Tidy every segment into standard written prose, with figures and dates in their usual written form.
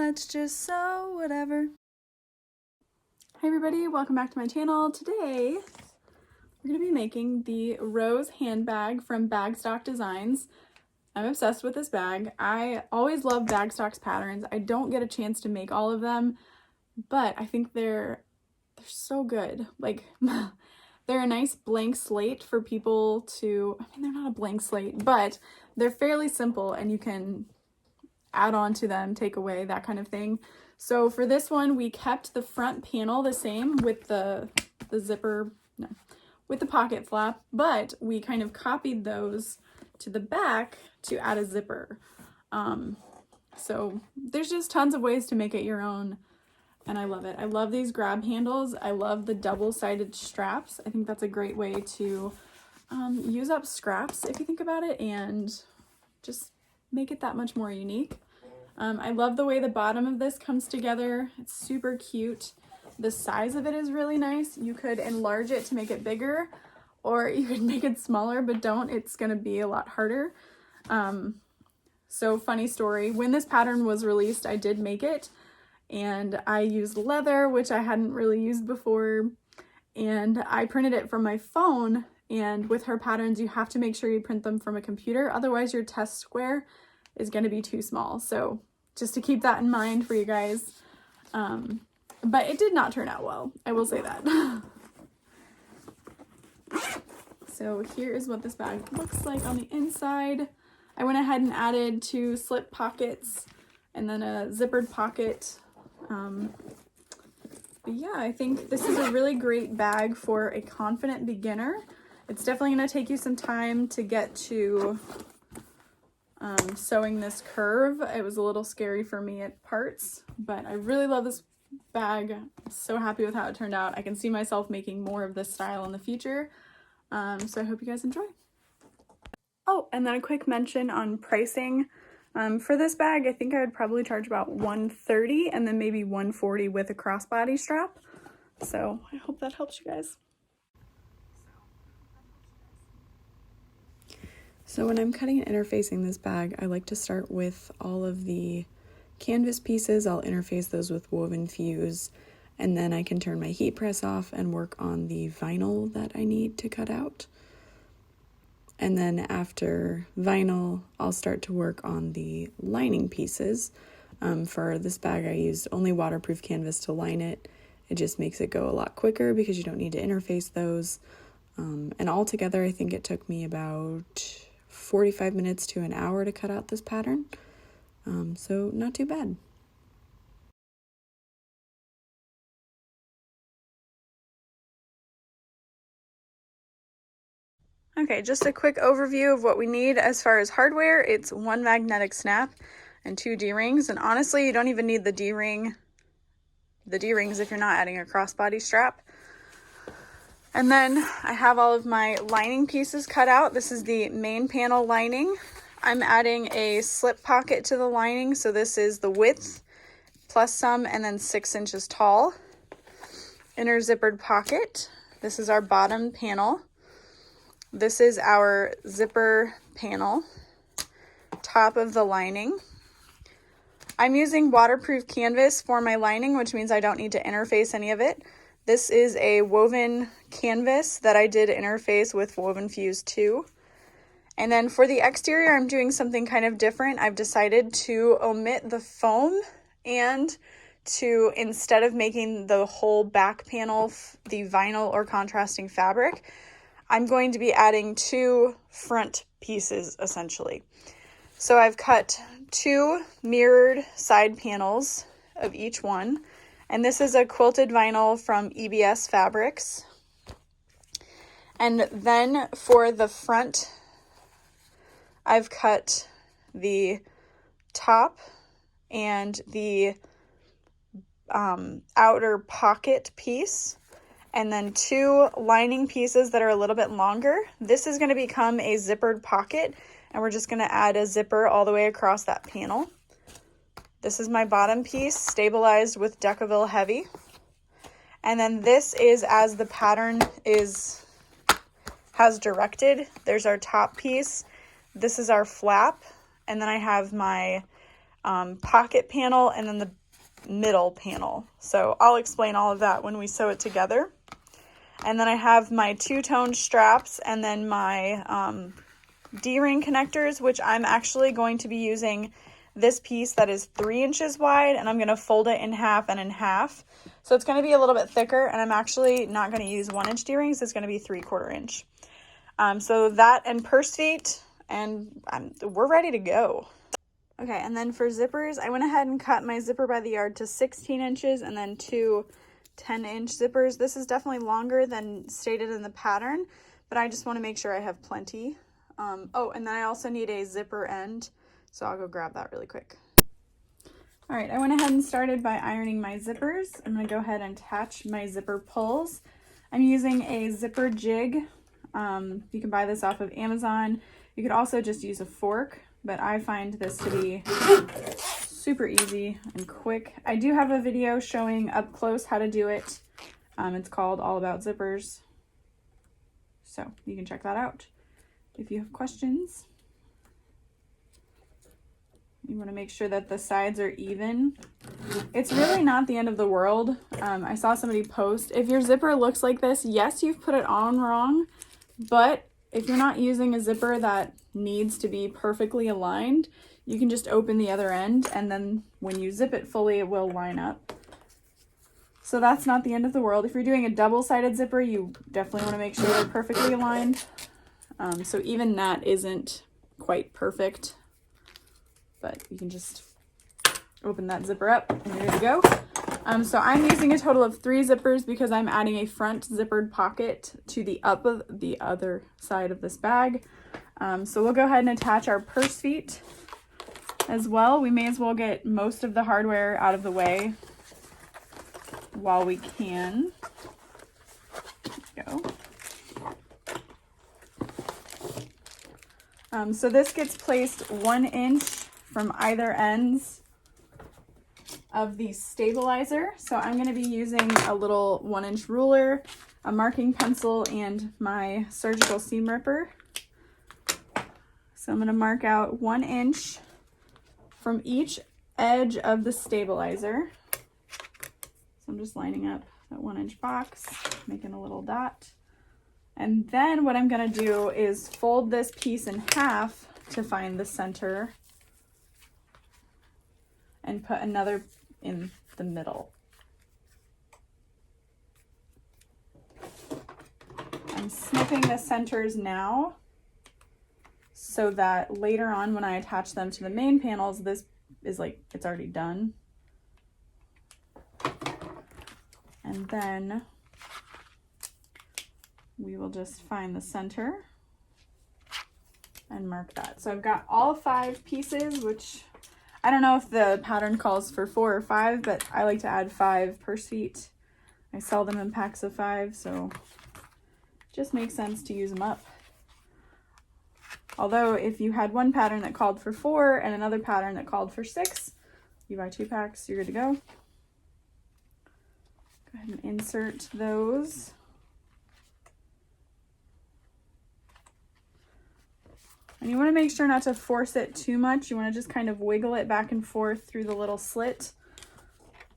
let's just sew whatever. Hi everybody, welcome back to my channel. Today we're going to be making the rose handbag from Bagstock Designs. I'm obsessed with this bag. I always love Bagstock's patterns. I don't get a chance to make all of them, but I think they're so good. Like, they're a nice blank slate for people to, I mean, they're not a blank slate, but they're fairly simple and you can add on to them, take away, that kind of thing. So for this one, we kept the front panel the same with the zipper, no, with the pocket flap, but we kind of copied those to the back to add a zipper. So there's just tons of ways to make it your own, and I love it. I love these grab handles. I love the double-sided straps. I think that's a great way to use up scraps, if you think about it, and just make it that much more unique. I love the way the bottom of this comes together. It's super cute. The size of it is really nice. You could enlarge it to make it bigger, or you could make it smaller, but don't. It's going to be a lot harder. So funny story, when this pattern was released, I did make it, and I used leather, which I hadn't really used before, and I printed it from my phone. And with her patterns, you have to make sure you print them from a computer, otherwise your test square is going to be too small. So just to keep that in mind for you guys. But it did not turn out well, I will say that. So here is what this bag looks like on the inside. I went ahead and added 2 slip pockets and then a zippered pocket. But yeah, I think this is a really great bag for a confident beginner. It's definitely going to take you some time to get to sewing this curve. It was a little scary for me at parts, but I really love this bag. I'm so happy with how it turned out. I can see myself making more of this style in the future. So I hope you guys enjoy. Oh, and then a quick mention on pricing. For this bag, I think I would probably charge about $130 and then maybe $140 with a crossbody strap. So I hope that helps you guys. So when I'm cutting and interfacing this bag, I like to start with all of the canvas pieces. I'll interface those with woven fuse, and then I can turn my heat press off and work on the vinyl that I need to cut out. And then after vinyl, I'll start to work on the lining pieces. For this bag, I used only waterproof canvas to line it. It just makes it go a lot quicker because you don't need to interface those. And altogether, I think it took me about 45 minutes to an hour to cut out this pattern. So not too bad. Okay, just a quick overview of what we need as far as hardware. It's 1 magnetic snap and 2 D-rings. And honestly, you don't even need the D-rings if you're not adding a crossbody strap. And then I have all of my lining pieces cut out. This is the main panel lining. I'm adding a slip pocket to the lining. So this is the width plus some and then 6 inches tall. Inner zippered pocket. This is our bottom panel. This is our zipper panel. Top of the lining. I'm using waterproof canvas for my lining, which means I don't need to interface any of it. This is a woven canvas that I did interface with Woven Fuse 2. And then for the exterior, I'm doing something kind of different. I've decided to omit the foam and to, instead of making the whole back panel the vinyl or contrasting fabric, I'm going to be adding 2 front pieces essentially. So I've cut 2 mirrored side panels of each one. And this is a quilted vinyl from EBS Fabrics. And then for the front, I've cut the top and the outer pocket piece, and then 2 lining pieces that are a little bit longer. This is going to become a zippered pocket, and we're just going to add a zipper all the way across that panel. This is my bottom piece, stabilized with Decaville Heavy. And then this is as the pattern has directed. There's our top piece. This is our flap. And then I have my pocket panel and then the middle panel. So I'll explain all of that when we sew it together. And then I have my two-tone straps and then my D-ring connectors, which I'm actually going to be using this piece that is 3 inches wide, and I'm going to fold it in half and in half. So it's going to be a little bit thicker, and I'm actually not going to use 1-inch D-rings. It's going to be 3/4 inch. So that and purse feet, and we're ready to go. Okay, and then for zippers, I went ahead and cut my zipper by the yard to 16 inches and then 2 10-inch zippers. This is definitely longer than stated in the pattern, but I just want to make sure I have plenty. Oh, and then I also need a zipper end, so I'll go grab that really quick. All right, I went ahead and started by ironing my zippers. I'm going to go ahead and attach my zipper pulls. I'm using a zipper jig. You can buy this off of Amazon. You could also just use a fork, but I find this to be super easy and quick. I do have a video showing up close how to do it. It's called All About Zippers. So you can check that out if you have questions. You want to make sure that the sides are even. It's really not the end of the world. I saw somebody post, if your zipper looks like this, yes, you've put it on wrong, but if you're not using a zipper that needs to be perfectly aligned, you can just open the other end, and then when you zip it fully, it will line up. So that's not the end of the world. If you're doing a double-sided zipper, you definitely want to make sure they're perfectly aligned. So even that isn't quite perfect, but you can just open that zipper up and you're good to go. So I'm using a total of 3 zippers because I'm adding a front zippered pocket to the up of the other side of this bag. So we'll go ahead and attach our purse feet as well. We may as well get most of the hardware out of the way while we can. Let's go. So this gets placed 1 inch from either ends of the stabilizer. So I'm going to be using a little 1-inch ruler, a marking pencil, and my surgical seam ripper. So I'm going to mark out 1 inch from each edge of the stabilizer. So I'm just lining up that 1-inch box, making a little dot. And then what I'm going to do is fold this piece in half to find the center and put another in the middle. I'm snipping the centers now so that later on when I attach them to the main panels, this is like, it's already done. And then we will just find the center and mark that. So I've got all 5 pieces, which I don't know if the pattern calls for 4 or 5, but I like to add 5 purse feet. I sell them in packs of 5, so it just makes sense to use them up. Although if you had one pattern that called for 4 and another pattern that called for 6, you buy 2 packs, you're good to go. Go ahead and insert those. And you want to make sure not to force it too much. You want to just kind of wiggle it back and forth through the little slit.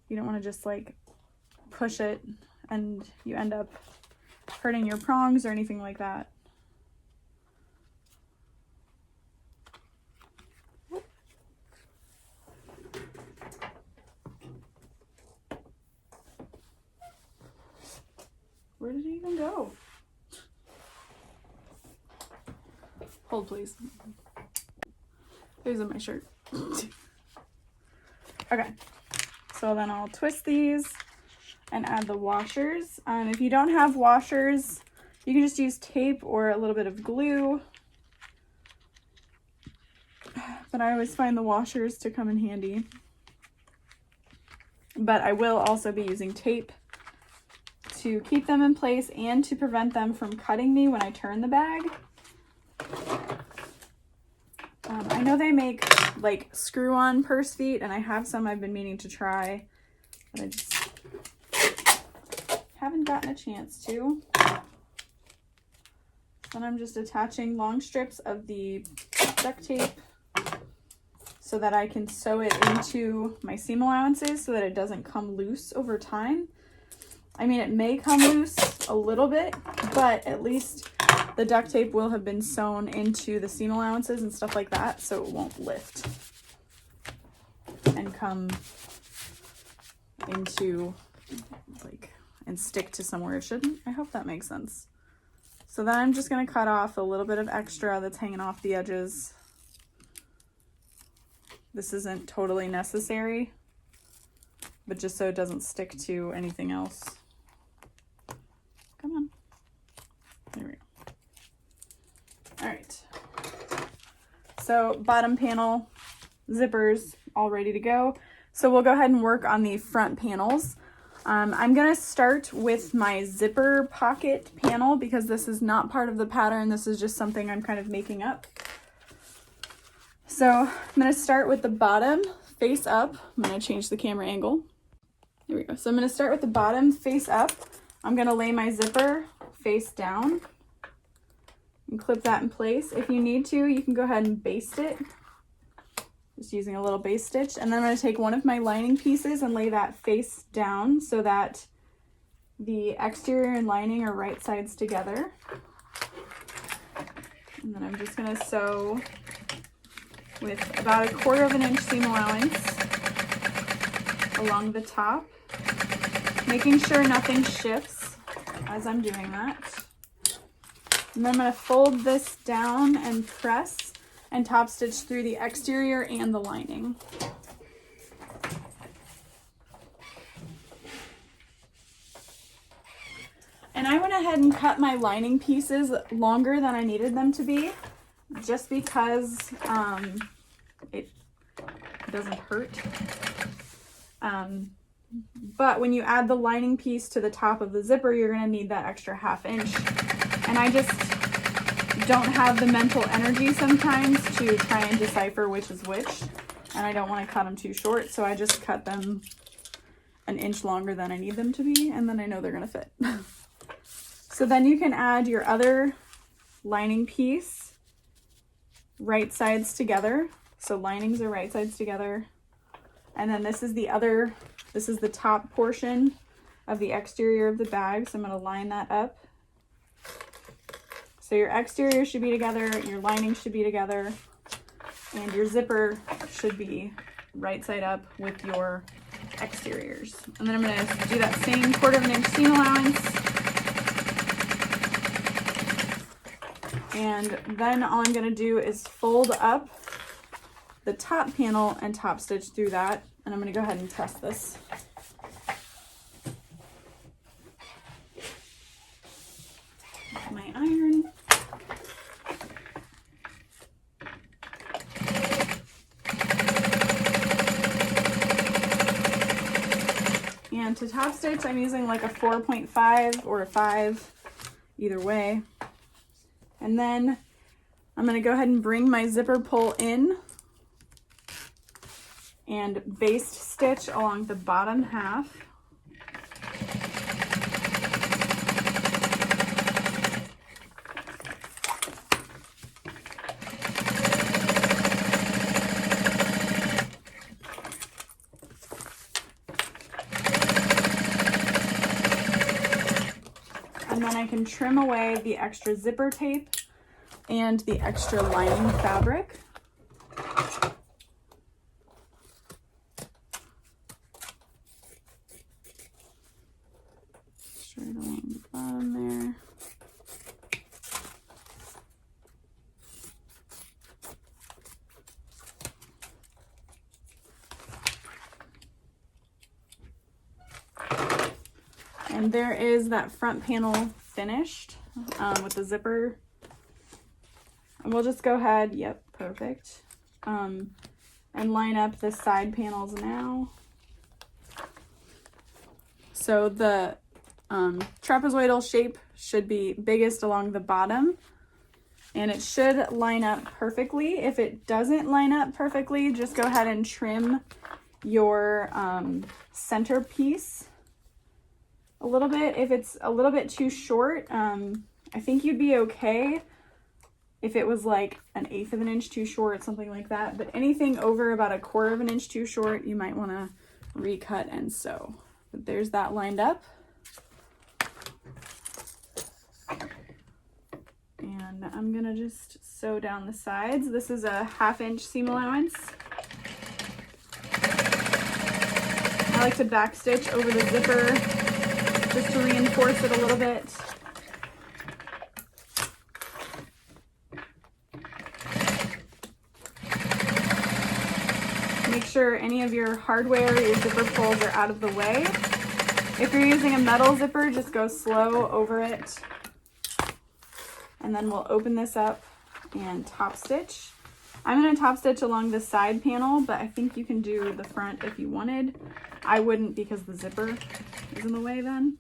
You don't want to just like push it and you end up hurting your prongs or anything like that. Where did it even go? Hold, please. These are my shirt. Okay, so then I'll twist these and add the washers. If you don't have washers, you can just use tape or a little bit of glue. But I always find the washers to come in handy. But I will also be using tape to keep them in place and to prevent them from cutting me when I turn the bag. I know they make like screw-on purse feet, and I have some I've been meaning to try, but I just haven't gotten a chance to. Then I'm just attaching long strips of the duct tape so so that I can sew it into my seam allowances so that it doesn't come loose over time. I mean, it may come loose a little bit, but at least the duct tape will have been sewn into the seam allowances and stuff like that, so it won't lift and come into, like, and stick to somewhere it shouldn't. I hope that makes sense. So then I'm just going to cut off a little bit of extra that's hanging off the edges. This isn't totally necessary, but just so it doesn't stick to anything else. Come on. There we go. All right. So bottom panel, zippers, all ready to go. So we'll go ahead and work on the front panels. I'm going to start with my zipper pocket panel because this is not part of the pattern. This is just something I'm kind of making up. So I'm going to start with the bottom face up. I'm going to change the camera angle. There we go. So I'm going to start with the bottom face up. I'm going to lay my zipper face down and clip that in place. If you need to, you can go ahead and baste it, just using a little base stitch. And then I'm going to take one of my lining pieces and lay that face down so that the exterior and lining are right sides together. And then I'm just going to sew with about 1/4 inch seam allowance along the top, making sure nothing shifts as I'm doing that. And then I'm going to fold this down and press and top stitch through the exterior and the lining. And I went ahead and cut my lining pieces longer than I needed them to be, just because it doesn't hurt. But when you add the lining piece to the top of the zipper, you're gonna need that extra 1/2 inch. And I just don't have the mental energy sometimes to try and decipher which is which. And I don't wanna cut them too short, so I just cut them 1 inch longer than I need them to be, and then I know they're gonna fit. So then you can add your other lining piece right sides together. So linings are right sides together. And then this is the top portion of the exterior of the bag. So I'm going to line that up. So your exterior should be together, your lining should be together, and your zipper should be right side up with your exteriors. And then I'm going to do that same 1/4 inch seam allowance. And then all I'm going to do is fold up the top panel and top stitch through that. And I'm going to go ahead and press this. My iron. And to top stitch, I'm using like a 4.5 or a 5, either way. And then I'm going to go ahead and bring my zipper pull in and baste stitch along the bottom half. And then I can trim away the extra zipper tape and the extra lining fabric. Straight along the bottom there. And there is that front panel finished with the zipper. And we'll just go ahead, yep, perfect. And line up the side panels now. So the trapezoidal shape should be biggest along the bottom, and it should line up perfectly. If it doesn't line up perfectly, just go ahead and trim your center piece a little bit. If it's a little bit too short, I think you'd be okay if it was like 1/8 of an inch too short, something like that. But anything over about 1/4 of an inch too short, you might want to recut and sew. But there's that lined up. And I'm gonna just sew down the sides. This is a 1/2 inch seam allowance. I like to back stitch over the zipper just to reinforce it a little bit. Make sure any of your hardware, your zipper pulls are out of the way. If you're using a metal zipper, just go slow over it. And then we'll open this up and top stitch. I'm going to top stitch along the side panel, but I think you can do the front if you wanted. I wouldn't because the zipper is in the way then.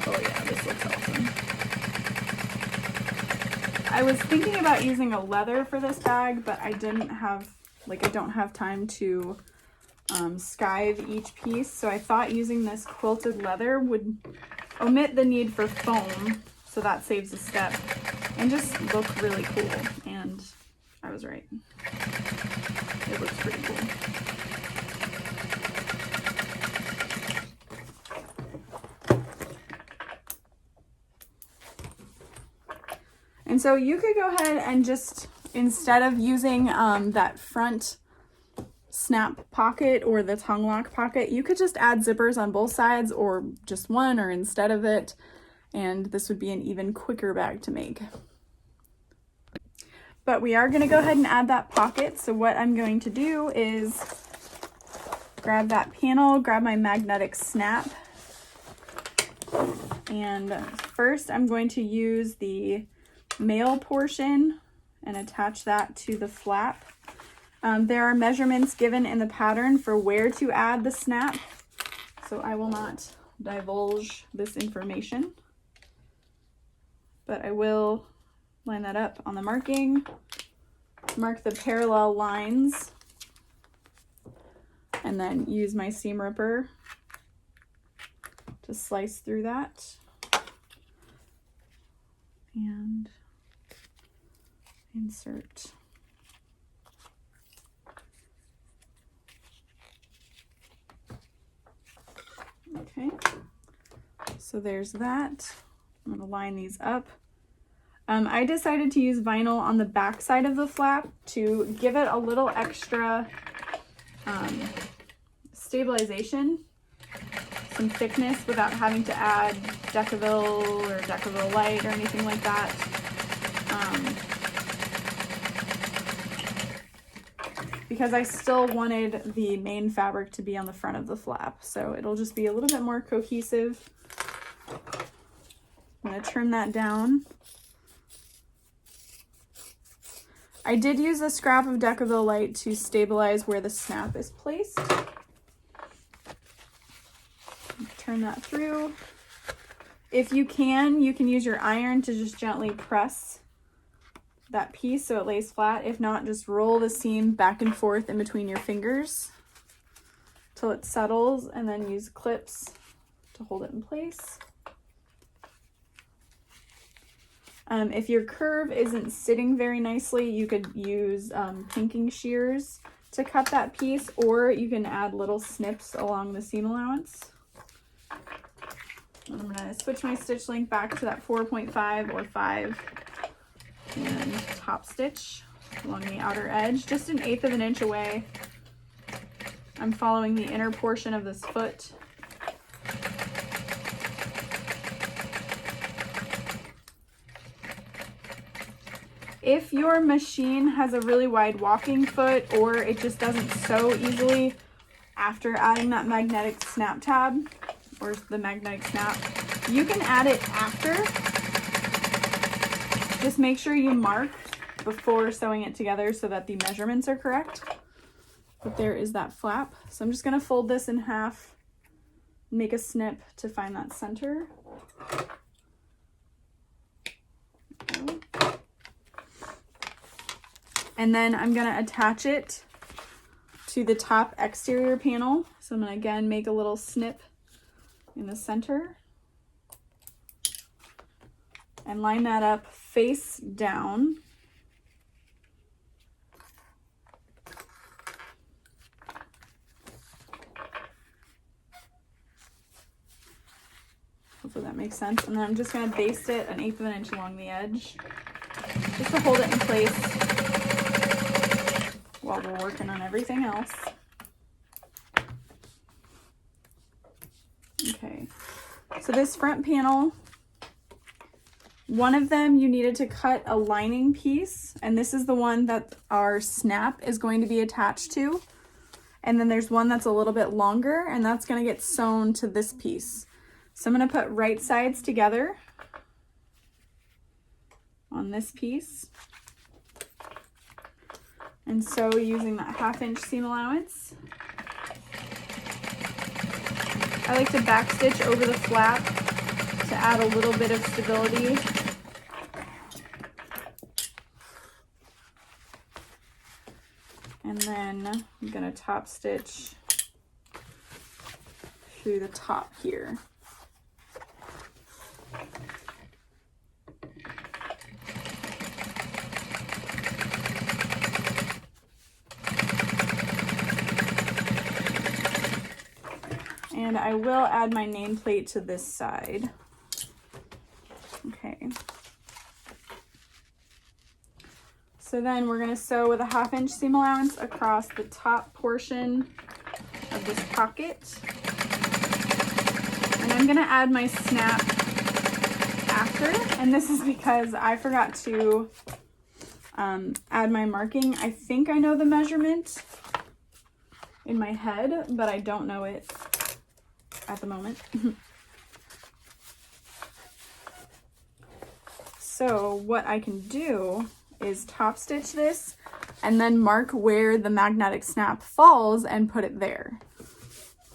Oh yeah, this looks awesome. I was thinking about using a leather for this bag, but I don't have time to skive each piece. So I thought using this quilted leather would omit the need for foam, so that saves a step and just look really cool. And I was right. It looks pretty cool. And so you could go ahead and just, instead of using that front snap pocket or the tongue lock pocket, you could just add zippers on both sides or just one or instead of it. And this would be an even quicker bag to make. But we are going to go ahead and add that pocket. So what I'm going to do is grab that panel, grab my magnetic snap. And first I'm going to use the male portion and attach that to the flap. There are measurements given in the pattern for where to add the snap, so I will not divulge this information, but I will line that up on the marking, mark the parallel lines, and then use my seam ripper to slice through that. And insert. Okay, so there's that. I'm going to line these up. I decided to use vinyl on the back side of the flap to give it a little extra stabilization, some thickness without having to add Decaville or Decaville Light or anything like that. Because I still wanted the main fabric to be on the front of the flap, so it'll just be a little bit more cohesive. I'm going to trim that down. I did use a scrap of Decaville Light to stabilize where the snap is placed. Turn that through. If you can use your iron to just gently press that piece so it lays flat. If not, just roll the seam back and forth in between your fingers till it settles, and then use clips to hold it in place. If your curve isn't sitting very nicely, you could use pinking shears to cut that piece, or you can add little snips along the seam allowance. And I'm going to switch my stitch length back to that 4.5 or 5 and top stitch along the outer edge, just 1/8 of an inch away. I'm following the inner portion of this foot. If your machine has a really wide walking foot, or it just doesn't sew easily after adding that magnetic snap tab or the magnetic snap, you can add it after. Just make sure you mark before sewing it together so that the measurements are correct. But there is that flap. So I'm just going to fold this in half, make a snip to find that center. Okay. And then I'm going to attach it to the top exterior panel. So I'm going to again make a little snip in the center. and line that up face down. Hopefully that makes sense. And then I'm just going to baste it 1/8 of an inch along the edge, just to hold it in place while we're working on everything else. Okay, so this front panel, one of them you needed to cut a lining piece, and this is the one that our snap is going to be attached to. And then there's one that's a little bit longer, and that's going to get sewn to this piece. So I'm going to put right sides together on this piece. And sew using that 1/2 inch seam allowance. I like to backstitch over the flap to add a little bit of stability. And then I'm going to top stitch through the top here. And I will add my nameplate to this side. Okay. So then we're going to sew with a 1/2 inch seam allowance across the top portion of this pocket. And I'm going to add my snap after, and this is because I forgot to add my marking. I think I know the measurement in my head, but I don't know it at the moment. So what I can do is top stitch this and then mark where the magnetic snap falls and put it there.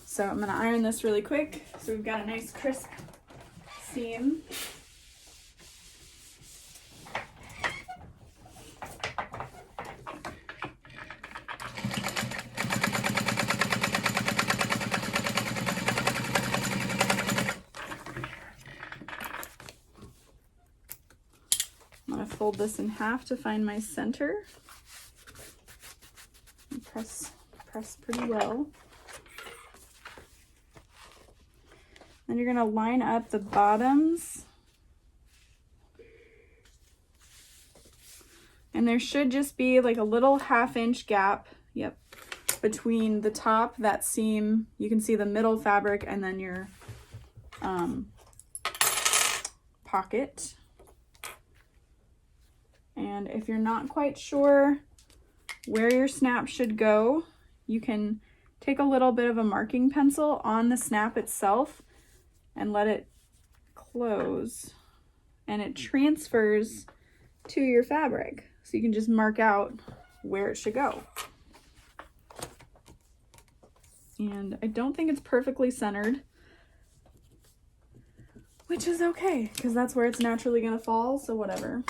So I'm going to iron this really quick so we've got a nice crisp seam. I'm going to fold this in half to find my center. And press pretty well. Then you're going to line up the bottoms. And there should just be like a little 1/2 inch gap, yep, between the top, that seam, you can see the middle fabric, and then your pocket. And if you're not quite sure where your snap should go, you can take a little bit of a marking pencil on the snap itself and let it close, and it transfers to your fabric. So you can just mark out where it should go. And I don't think it's perfectly centered, which is okay, because that's where it's naturally going to fall, so whatever.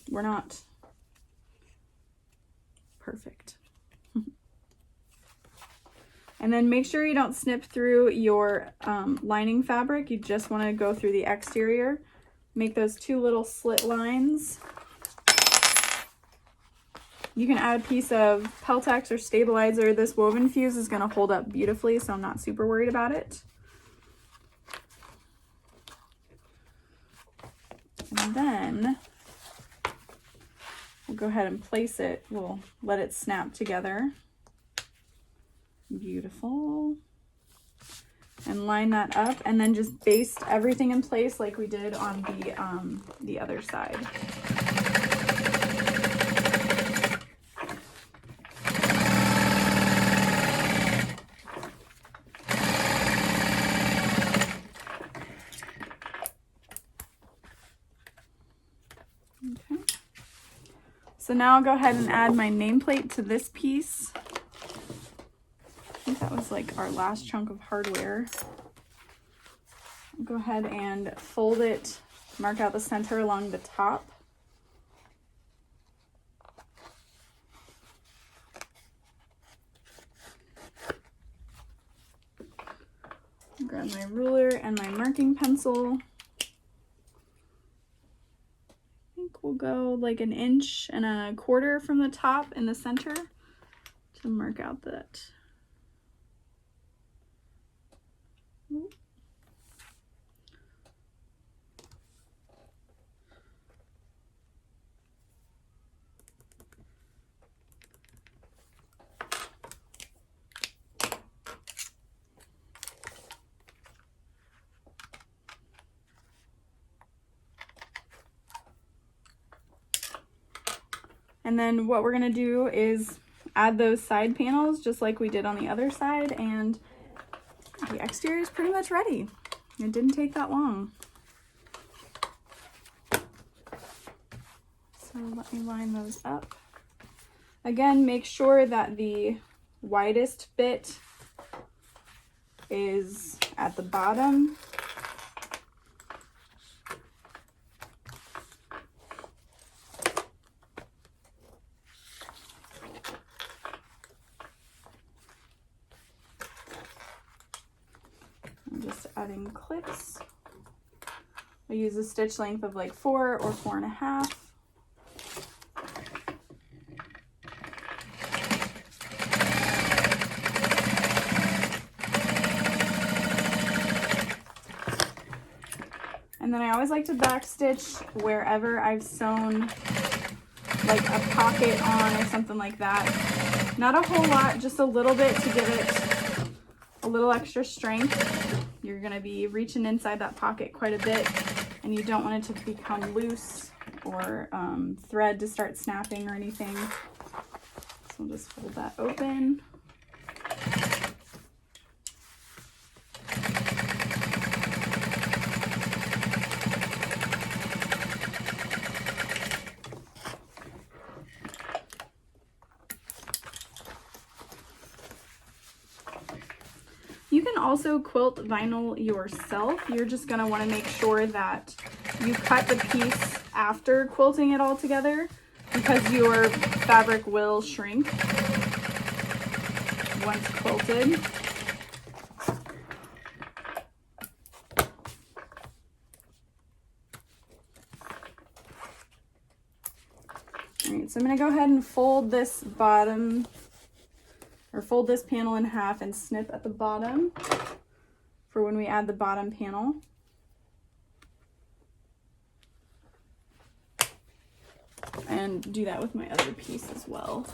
We're not perfect. And then make sure you don't snip through your lining fabric. You just want to go through the exterior. Make those 2 little slit lines. You can add a piece of Peltex or stabilizer. This woven fuse is going to hold up beautifully, so I'm not super worried about it. And then we'll go ahead and place it. We'll let it snap together. Beautiful. And line that up, and then just baste everything in place like we did on the other side. Okay. So now I'll go ahead and add my nameplate to this piece. I think that was like our last chunk of hardware. I'll go ahead and fold it, mark out the center along the top. Grab my ruler and my marking pencil. go like 1.25 inches from the top in the center to mark out that. And then what we're going to do is add those side panels just like we did on the other side, and the exterior is pretty much ready. It didn't take that long. So let me line those up. Again, make sure that the widest bit is at the bottom. I'm just adding clips. I use a stitch length of like 4 or 4.5. And then I always like to backstitch wherever I've sewn like a pocket on or something like that. Not a whole lot, just a little bit to give it a little extra strength. You're going to be reaching inside that pocket quite a bit, and you don't want it to become loose or thread to start snapping or anything. So I'll just fold that open. You can also quilt vinyl yourself. You're just going to want to make sure that you cut the piece after quilting it all together, because your fabric will shrink once quilted. All right, so I'm going to go ahead and fold this bottom, or fold this panel in half and snip at the bottom for when we add the bottom panel. And do that with my other piece as well.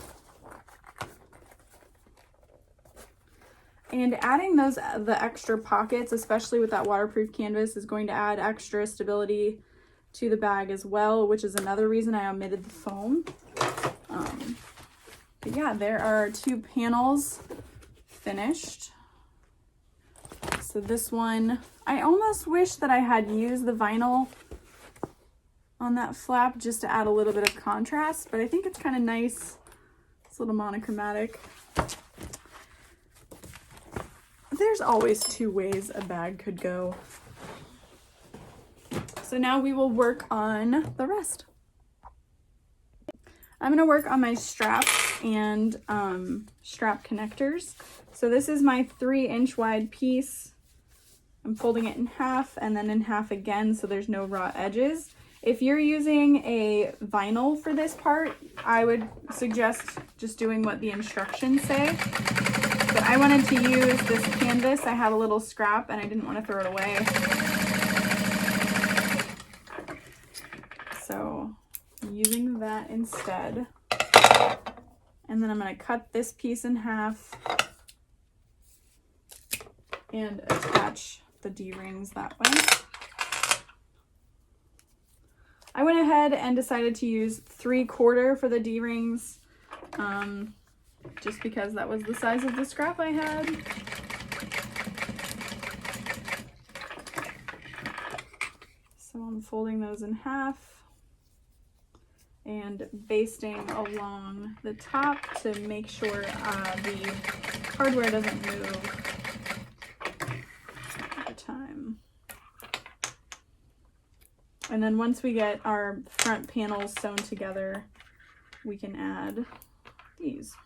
And adding the extra pockets, especially with that waterproof canvas, is going to add extra stability to the bag as well, which is another reason I omitted the foam. But yeah, there are 2 panels finished. So this one, I almost wish that I had used the vinyl on that flap just to add a little bit of contrast, but I think it's kind of nice. It's a little monochromatic. There's always 2 ways a bag could go. So now we will work on the rest. I'm going to work on my straps and strap connectors. So this is my 3-inch wide piece. I'm folding it in half and then in half again so there's no raw edges. If you're using a vinyl for this part, I would suggest just doing what the instructions say. But I wanted to use this canvas. I had a little scrap and I didn't want to throw it away. So I'm using that instead. And then I'm going to cut this piece in half and attach the D-rings that way. I went ahead and decided to use 3/4 for the D-rings, just because that was the size of the scrap I had. So I'm folding those in half and basting along the top to make sure the hardware doesn't move over time. And then once we get our front panels sewn together, we can add these.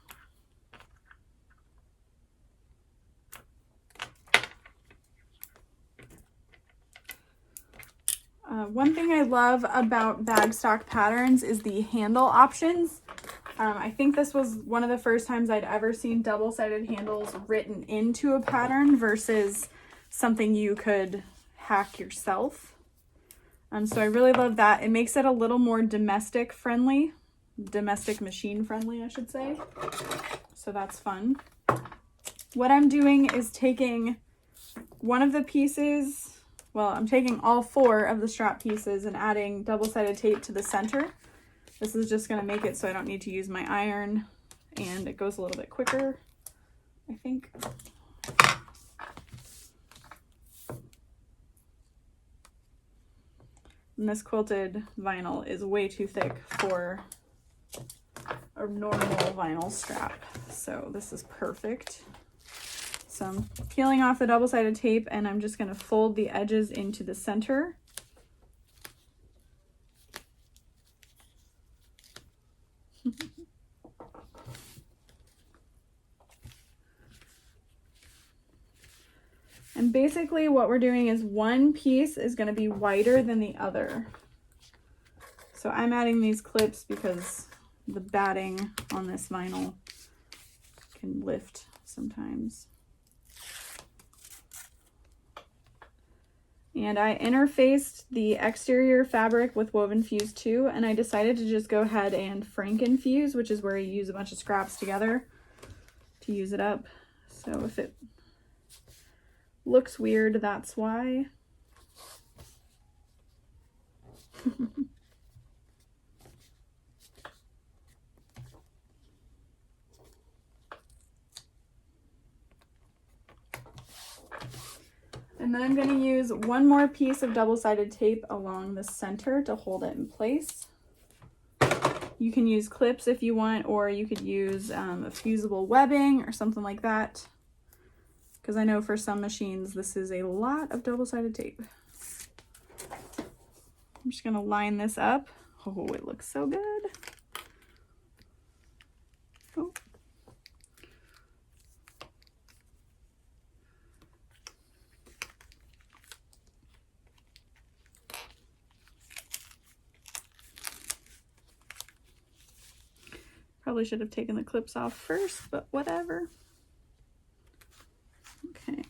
One thing I love about Bagstock patterns is the handle options. I think this was one of the first times I'd ever seen double-sided handles written into a pattern versus something you could hack yourself. So I really love that. It makes it a little more domestic machine friendly, I should say. So that's fun. What I'm doing is taking one of the pieces, well, I'm taking all 4 of the strap pieces and adding double-sided tape to the center. This is just going to make it so I don't need to use my iron, and it goes a little bit quicker, I think. And this quilted vinyl is way too thick for a normal vinyl strap, so this is perfect. So I'm peeling off the double-sided tape, and I'm just going to fold the edges into the center. And basically what we're doing is one piece is going to be wider than the other. So I'm adding these clips because the batting on this vinyl can lift sometimes. And I interfaced the exterior fabric with Woven Fuse 2, and I decided to just go ahead and Franken Fuse, which is where you use a bunch of scraps together to use it up. So if it looks weird, that's why. And then I'm going to use one more piece of double-sided tape along the center to hold it in place. You can use clips if you want, or you could use a fusible webbing or something like that. Because I know for some machines this is a lot of double-sided tape. I'm just going to line this up. Oh, it looks so good. Oh. Probably should have taken the clips off first, but whatever. Okay.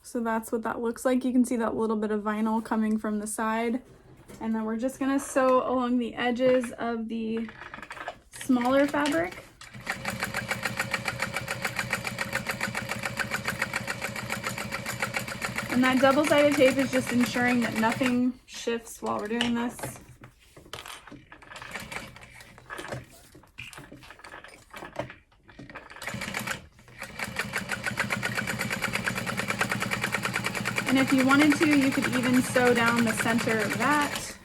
So that's what that looks like. You can see that little bit of vinyl coming from the side. And then we're just gonna sew along the edges of the smaller fabric. And that double-sided tape is just ensuring that nothing shifts while we're doing this. And if you wanted to, you could even sew down the center of that.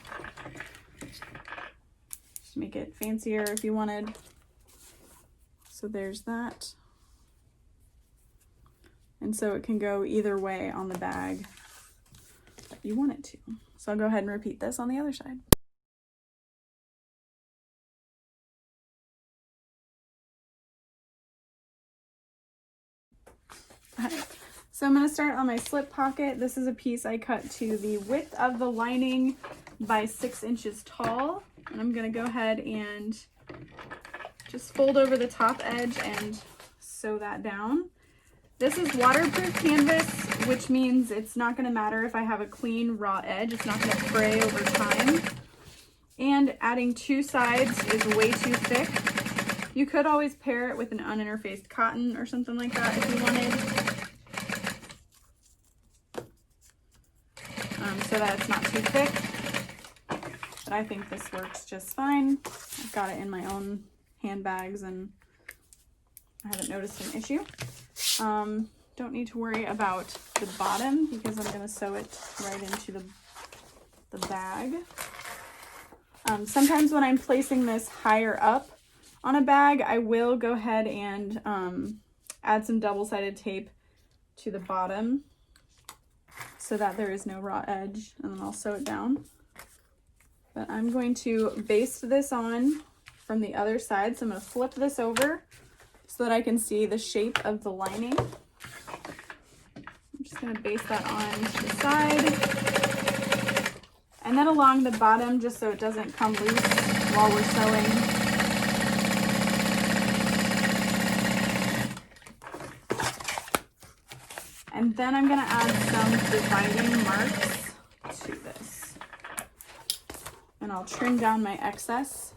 Just make it fancier if you wanted. So there's that. And so it can go either way on the bag that you want it to. So I'll go ahead and repeat this on the other side. Alright. So I'm going to start on my slip pocket. This is a piece I cut to the width of the lining by 6 inches tall. And I'm going to go ahead and just fold over the top edge and sew that down. This is waterproof canvas, which means it's not going to matter if I have a clean raw edge. It's not going to fray over time. And adding 2 sides is way too thick. You could always pair it with an uninterfaced cotton or something like that if you wanted. So that it's not too thick, but I think this works just fine. I've got it in my own handbags and I haven't noticed an issue. Don't need to worry about the bottom because I'm going to sew it right into the bag. Sometimes when I'm placing this higher up on a bag, I will go ahead and add some double-sided tape to the bottom so that there is no raw edge, and then I'll sew it down. But I'm going to baste this on from the other side, so I'm going to flip this over so that I can see the shape of the lining. I'm just going to baste that on to the side. And then along the bottom, just so it doesn't come loose while we're sewing. And then I'm going to add some dividing marks to this. And I'll trim down my excess.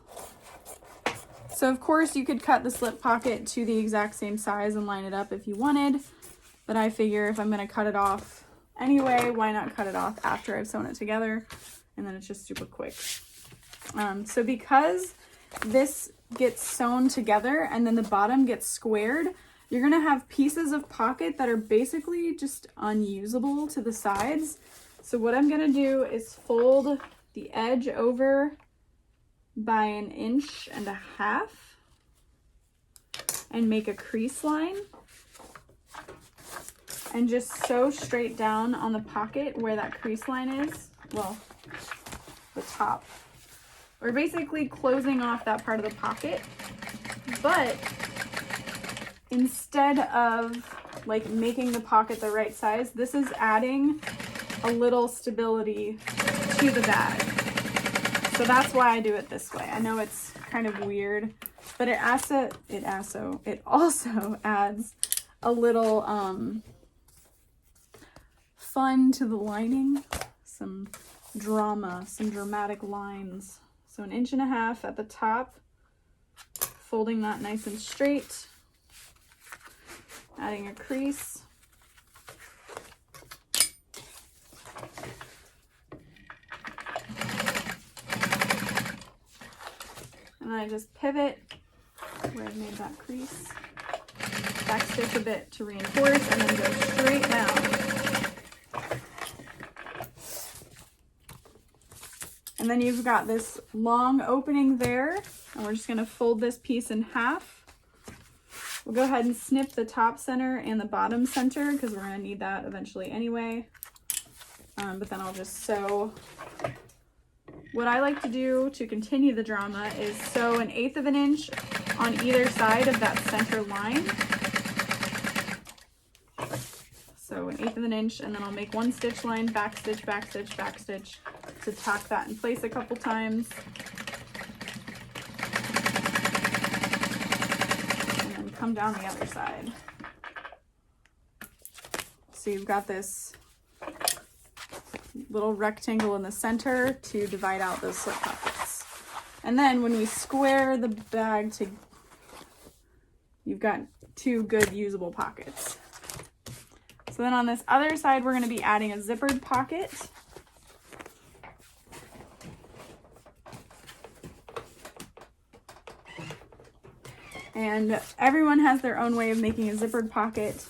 So of course you could cut the slip pocket to the exact same size and line it up if you wanted. But I figure if I'm going to cut it off anyway, why not cut it off after I've sewn it together? And then it's just super quick. So because this gets sewn together and then the bottom gets squared, you're going to have pieces of pocket that are basically just unusable to the sides. So what I'm going to do is fold the edge over by 1.5 inches and make a crease line. And just sew straight down on the pocket where that crease line is. Well, the top. We're basically closing off that part of the pocket, but instead of like making the pocket the right size, this is adding a little stability to the bag. So that's why I do it this way. I know it's kind of weird, but it also adds a little fun to the lining, some drama, some dramatic lines. So 1.5 inches at the top, folding that nice and straight, adding a crease. And then I just pivot where I've made that crease, backstitch a bit to reinforce, and then go straight down. And then you've got this long opening there, and we're just going to fold this piece in half. We'll go ahead and snip the top center and the bottom center because we're going to need that eventually anyway. But then I'll just sew. What I like to do to continue the drama is sew 1/8 inch on either side of that center line. So 1/8 inch, and then I'll make 1 stitch line, backstitch, backstitch, backstitch to tack that in place a couple times. And then come down the other side. So you've got this little rectangle in the center to divide out those slip pockets. And then when we square the bag to, you've got 2 good usable pockets. So then on this other side, we're going to be adding a zippered pocket. And everyone has their own way of making a zippered pocket.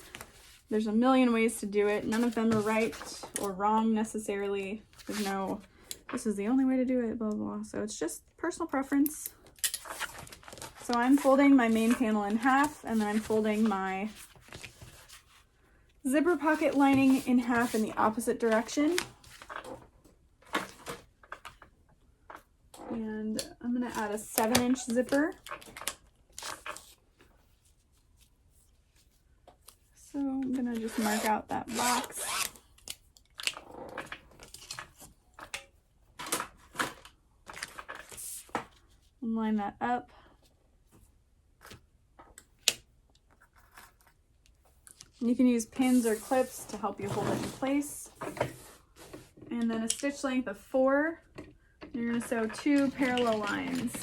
There's a million ways to do it. None of them are right or wrong necessarily. There's no, this is the only way to do it, blah, blah, blah. So it's just personal preference. So I'm folding my main panel in half, and then I'm folding my zipper pocket lining in half in the opposite direction. And I'm going to add a 7-inch zipper. So I'm going to just mark out that box. And line that up. And you can use pins or clips to help you hold it in place. And then a stitch length of 4. You're going to sew 2 parallel lines.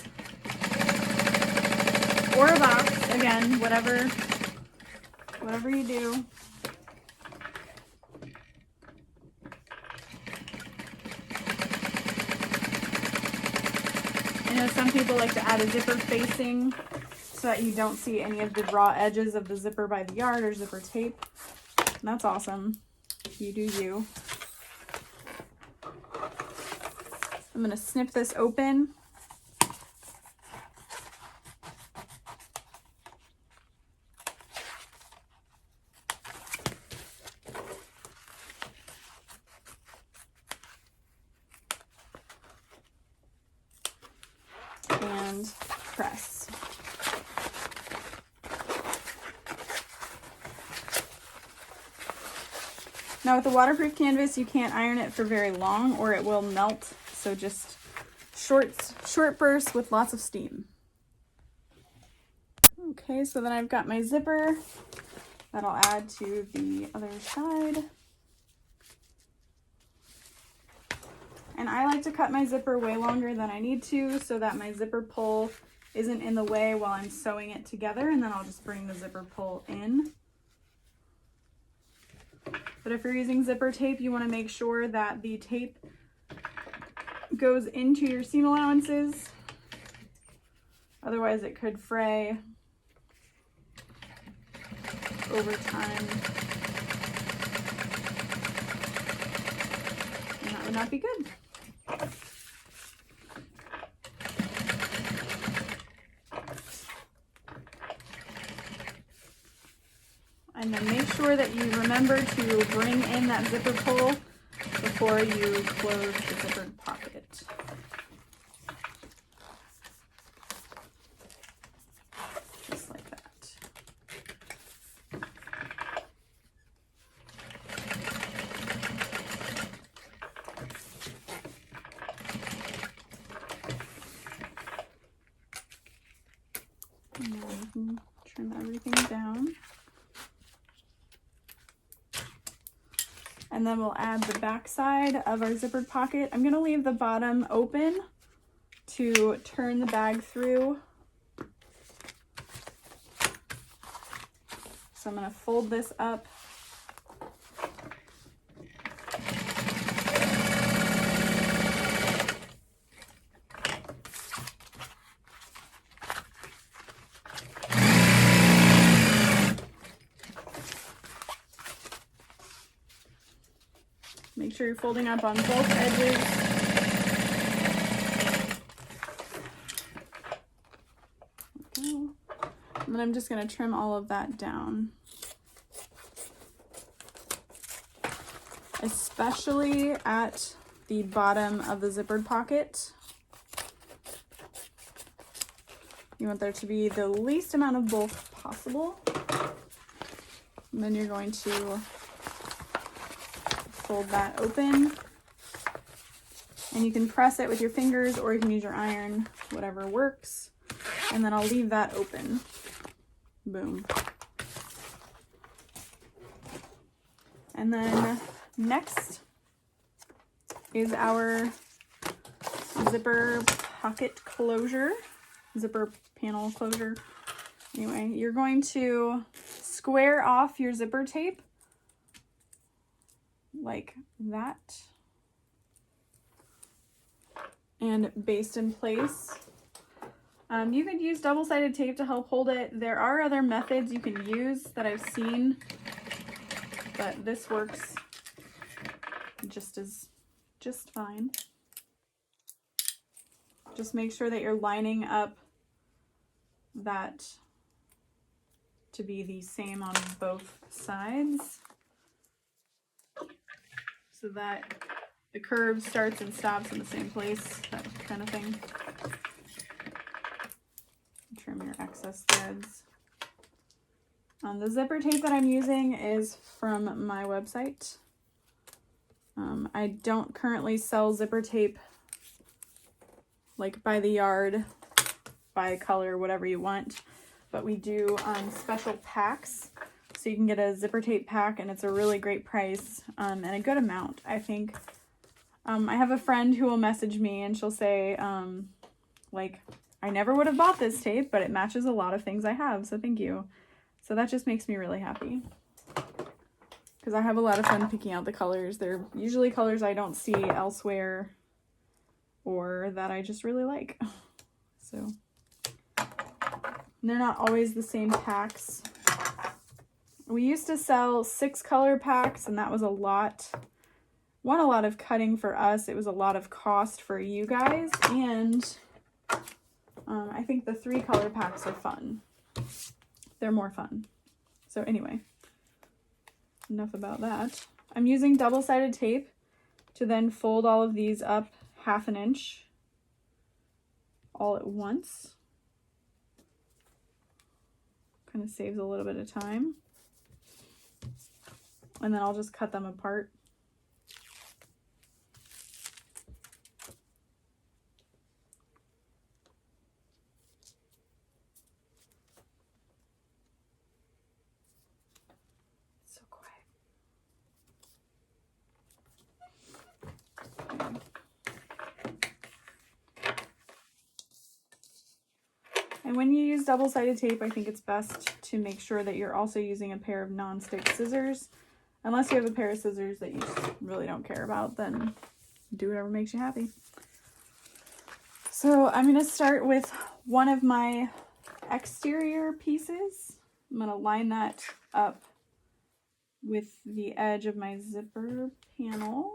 Or a box, again, whatever you do. I know some people like to add a zipper facing so that you don't see any of the raw edges of the zipper by the yard or zipper tape. And that's awesome. You do you. I'm going to snip this open. And press. Now with the waterproof canvas, you can't iron it for very long or it will melt So just short bursts with lots of steam. Okay, so then I've got my zipper that I'll add to the other side. And I like to cut my zipper way longer than I need to so that my zipper pull isn't in the way while I'm sewing it together, and then I'll just bring the zipper pull in. But if you're using zipper tape, you want to make sure that the tape goes into your seam allowances. Otherwise it could fray over time. And that would not be good. And then make sure that you remember to bring in that zipper pull before you close the zippered pocket. Just like that. And now we can trim everything down. And then we'll add the back side of our zippered pocket. I'm gonna leave the bottom open to turn the bag through. So I'm gonna fold this up. Make sure you're folding up on both edges. There we go. And then I'm just going to trim all of that down. Especially at the bottom of the zippered pocket. You want there to be the least amount of bulk possible. And then you're going to fold that open, and you can press it with your fingers or you can use your iron, whatever works. And then I'll leave that open. Boom. And then next is our zipper pocket closure, zipper panel closure. Anyway, you're going to square off your zipper tape like that and baste in place. You could use double-sided tape to help hold it. There are other methods you can use that I've seen, but this works just fine. Just make sure that you're lining up that to be the same on both sides, so that the curve starts and stops in the same place, that kind of thing. Trim your excess threads. The zipper tape that I'm using is from my website. I don't currently sell zipper tape like by the yard, by color, whatever you want, but we do special packs. So you can get a zipper tape pack, and it's a really great price and a good amount, I think. I have a friend who will message me and she'll say, like, I never would have bought this tape, but it matches a lot of things I have, so thank you. So that just makes me really happy, because I have a lot of fun picking out the colors. They're usually colors I don't see elsewhere or that I just really like. So they're not always the same packs. We used to sell 6 color packs, and that was a lot. A lot of cutting for us. It was a lot of cost for you guys, and I think the 3 color packs are fun. They're more fun. So anyway, enough about that. I'm using double-sided tape to then fold all of these up 1/2 inch all at once. Kind of saves a little bit of time. And then I'll just cut them apart. And when you use double-sided tape, I think it's best to make sure that you're also using a pair of non-stick scissors. Unless you have a pair of scissors that you just really don't care about, then do whatever makes you happy. So I'm going to start with one of my exterior pieces. I'm going to line that up with the edge of my zipper panel.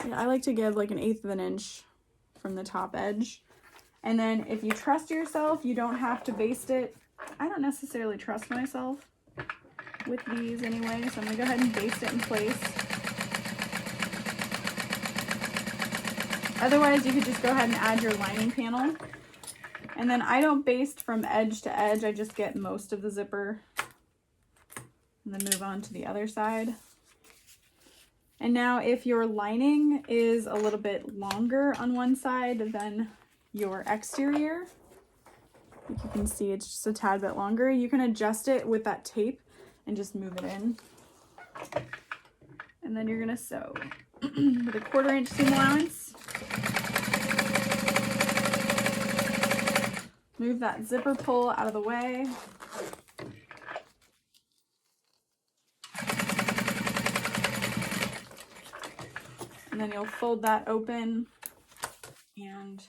Yeah, I like to give like 1/8 of an inch from the top edge. And then if you trust yourself, you don't have to baste it. I don't necessarily trust myself with these anyway, so I'm gonna go ahead and baste it in place. Otherwise, you could just go ahead and add your lining panel. And then I don't baste from edge to edge, I just get most of the zipper and then move on to the other side. And now if your lining is a little bit longer on one side than your exterior, like you can see it's just a tad bit longer, you can adjust it with that tape and just move it in. And then you're gonna sew with a 1/4 inch seam allowance. Move that zipper pull out of the way. And then you'll fold that open and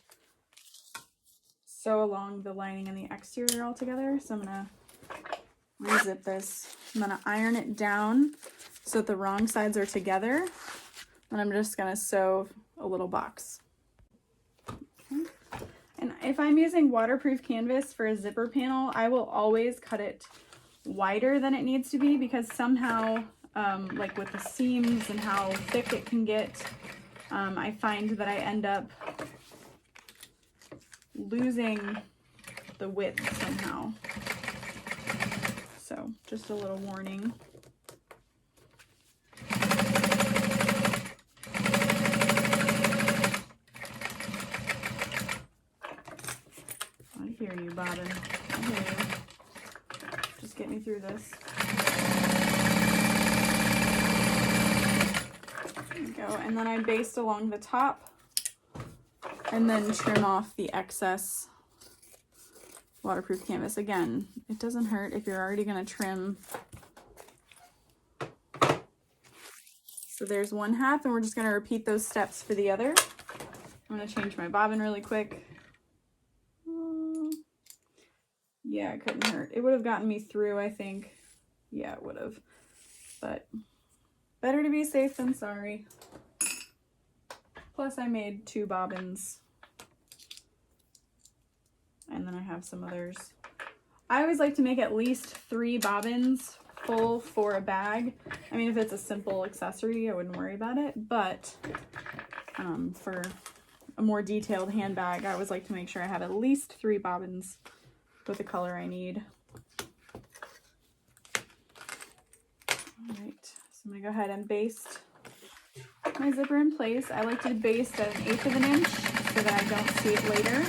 sew along the lining and the exterior all together. So I'm gonna re-zip this. I'm gonna iron it down so that the wrong sides are together. And I'm just gonna sew a little box. Okay. And if I'm using waterproof canvas for a zipper panel, I will always cut it wider than it needs to be, because somehow, like with the seams and how thick it can get, I find that I end up losing the width somehow. So just a little warning. I hear you, Bobbin. I hear you. Just get me through this. There we go. And then I baste along the top and then trim off the excess waterproof canvas. Again, it doesn't hurt if you're already going to trim. So there's 1/2, and we're just going to repeat those steps for the other. I'm going to change my bobbin really quick. Yeah, it couldn't hurt. It would have gotten me through, I think. Yeah, it would have. But better to be safe than sorry. Plus I made 2 bobbins. And then I have some others. I always like to make at least 3 bobbins full for a bag. I mean, if it's a simple accessory, I wouldn't worry about it. But for a more detailed handbag, I always like to make sure I have at least 3 bobbins with the color I need. All right, so I'm gonna go ahead and baste my zipper in place. I like to baste at 1/8 of an inch so that I don't see it later.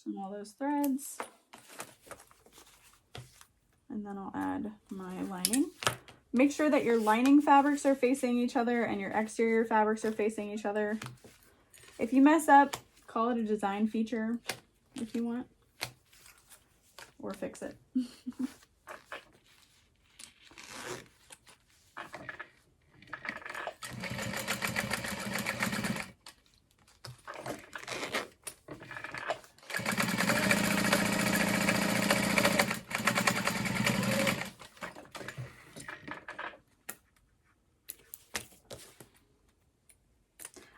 Trim all those threads. And then I'll add my lining. Make sure that your lining fabrics are facing each other and your exterior fabrics are facing each other. If you mess up, call it a design feature if you want, or fix it.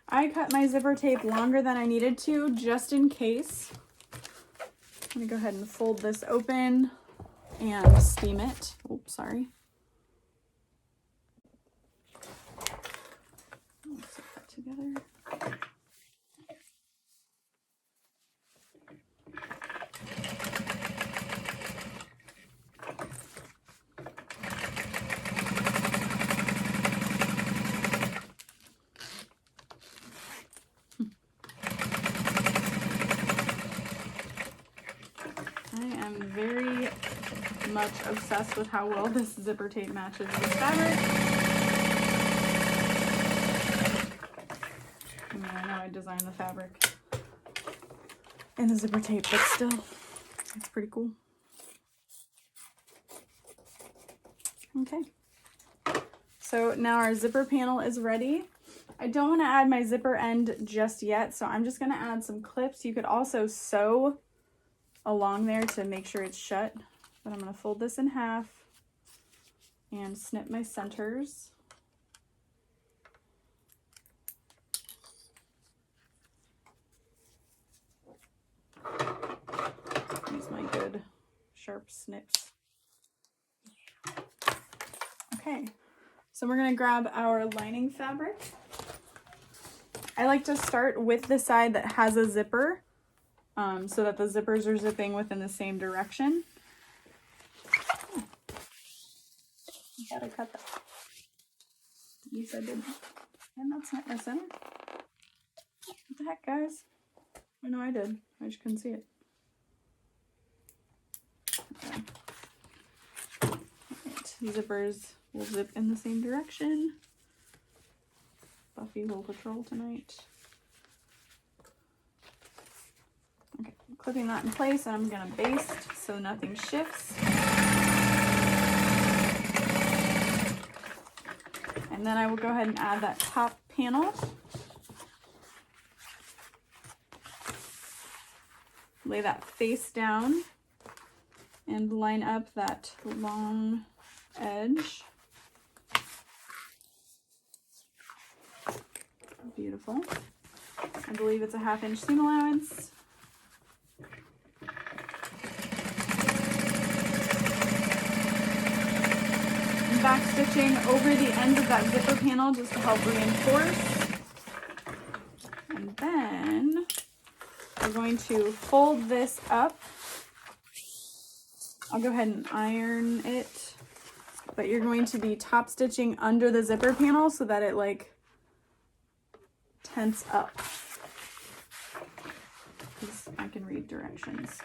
I cut my zipper tape longer than I needed to, just in case. I'm gonna go ahead and fold this open and steam it. Oops, sorry. Let's put that together. I am very much obsessed with how well this zipper tape matches this fabric. I mean, I know I designed the fabric and the zipper tape, but still, it's pretty cool. Okay, so now our zipper panel is ready. I don't want to add my zipper end just yet, so I'm just going to add some clips. You could also sew along there to make sure it's shut, but I'm going to fold this in half and snip my centers. Use my good sharp snips. Okay, so we're going to grab our lining fabric. I like to start with the side that has a zipper, so that the zippers are zipping within the same direction. Oh, I gotta cut that. Yes, I did. And that's not my center. What the heck, guys? I know I did. I just couldn't see it. Okay. Alright, zippers will zip in the same direction. Buffy will patrol tonight. Okay, I'm clipping that in place, and I'm gonna baste so nothing shifts. And then I will go ahead and add that top panel. Lay that face down and line up that long edge. Beautiful. I believe it's a 1/2 inch seam allowance. Back stitching over the end of that zipper panel just to help reinforce. And then we're going to fold this up. I'll go ahead and iron it, but you're going to be top stitching under the zipper panel so that it like tense up, because I can read directions.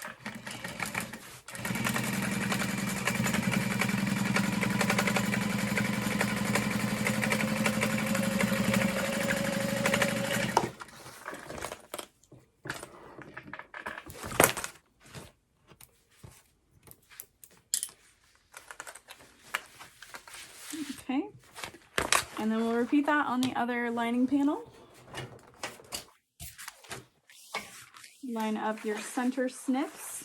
Okay, and then we'll repeat that on the other lining panel. Line up your center snips.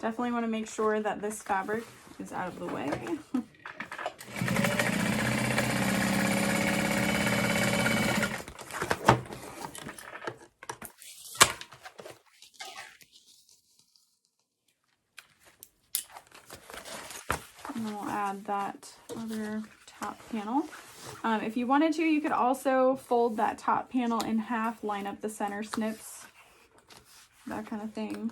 Definitely want to make sure that this fabric is out of the way. And then we'll add that other top panel. If you wanted to, you could also fold that top panel in half, line up the center snips, that kind of thing.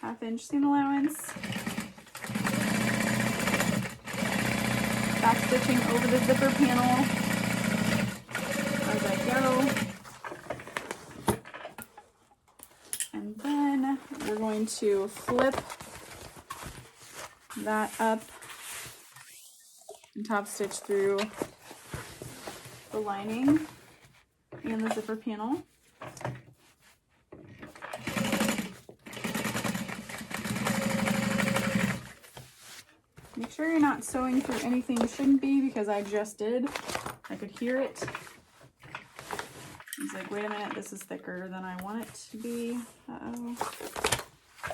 1/2 inch seam allowance. Back stitching over the zipper panel as I go. And then we're going to flip that up and top stitch through the lining and the zipper panel. Make sure you're not sewing through anything you shouldn't be, because I just did. I could hear it. I was like, wait a minute, this is thicker than I want it to be. Uh-oh.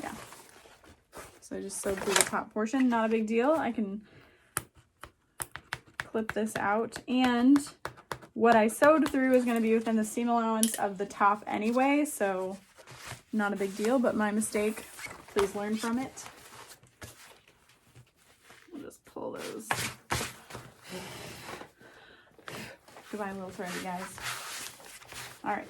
Yeah. So I just sewed through the top portion. Not a big deal. I can clip this out. And what I sewed through is going to be within the seam allowance of the top anyway, so not a big deal, but my mistake. Please learn from it. I'll just pull those. Goodbye, little turdy, guys. All right.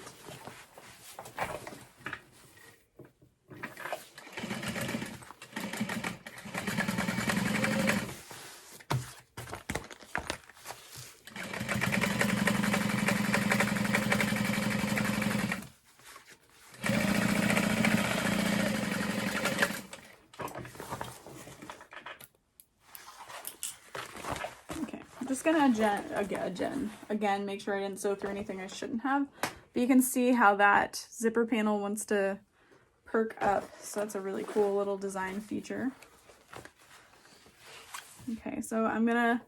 just gonna again, make sure I didn't sew through anything I shouldn't have. But you can see how that zipper panel wants to perk up. So that's a really cool little design feature. Okay, so I'm gonna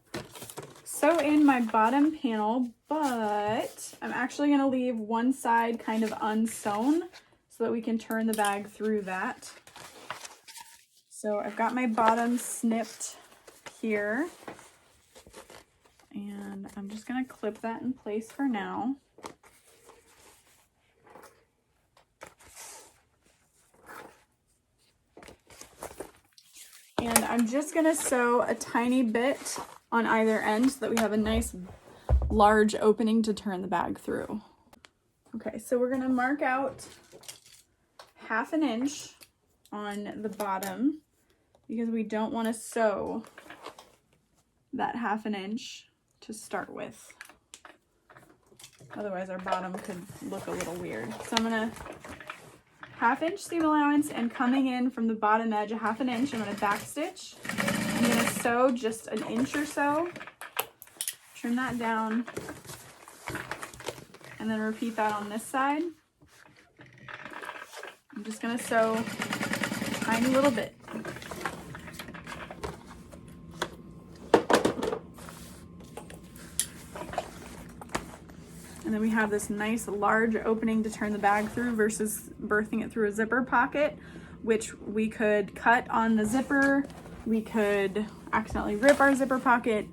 sew in my bottom panel, but I'm actually gonna leave one side kind of unsewn so that we can turn the bag through that. So I've got my bottom snipped here, and I'm just gonna clip that in place for now. And I'm just gonna sew a tiny bit on either end so that we have a nice large opening to turn the bag through. Okay, so we're gonna mark out 1/2 inch on the bottom because we don't want to sew that 1/2 inch to start with. Otherwise our bottom could look a little weird. So I'm gonna 1/2 inch seam allowance, and coming in from the bottom edge 1/2 inch, I'm gonna back stitch. I'm gonna sew just 1 inch or so, trim that down, and then repeat that on this side. I'm just gonna sew a tiny little bit. And then we have this nice large opening to turn the bag through versus birthing it through a zipper pocket, which we could cut on the zipper. We could accidentally rip our zipper pocket.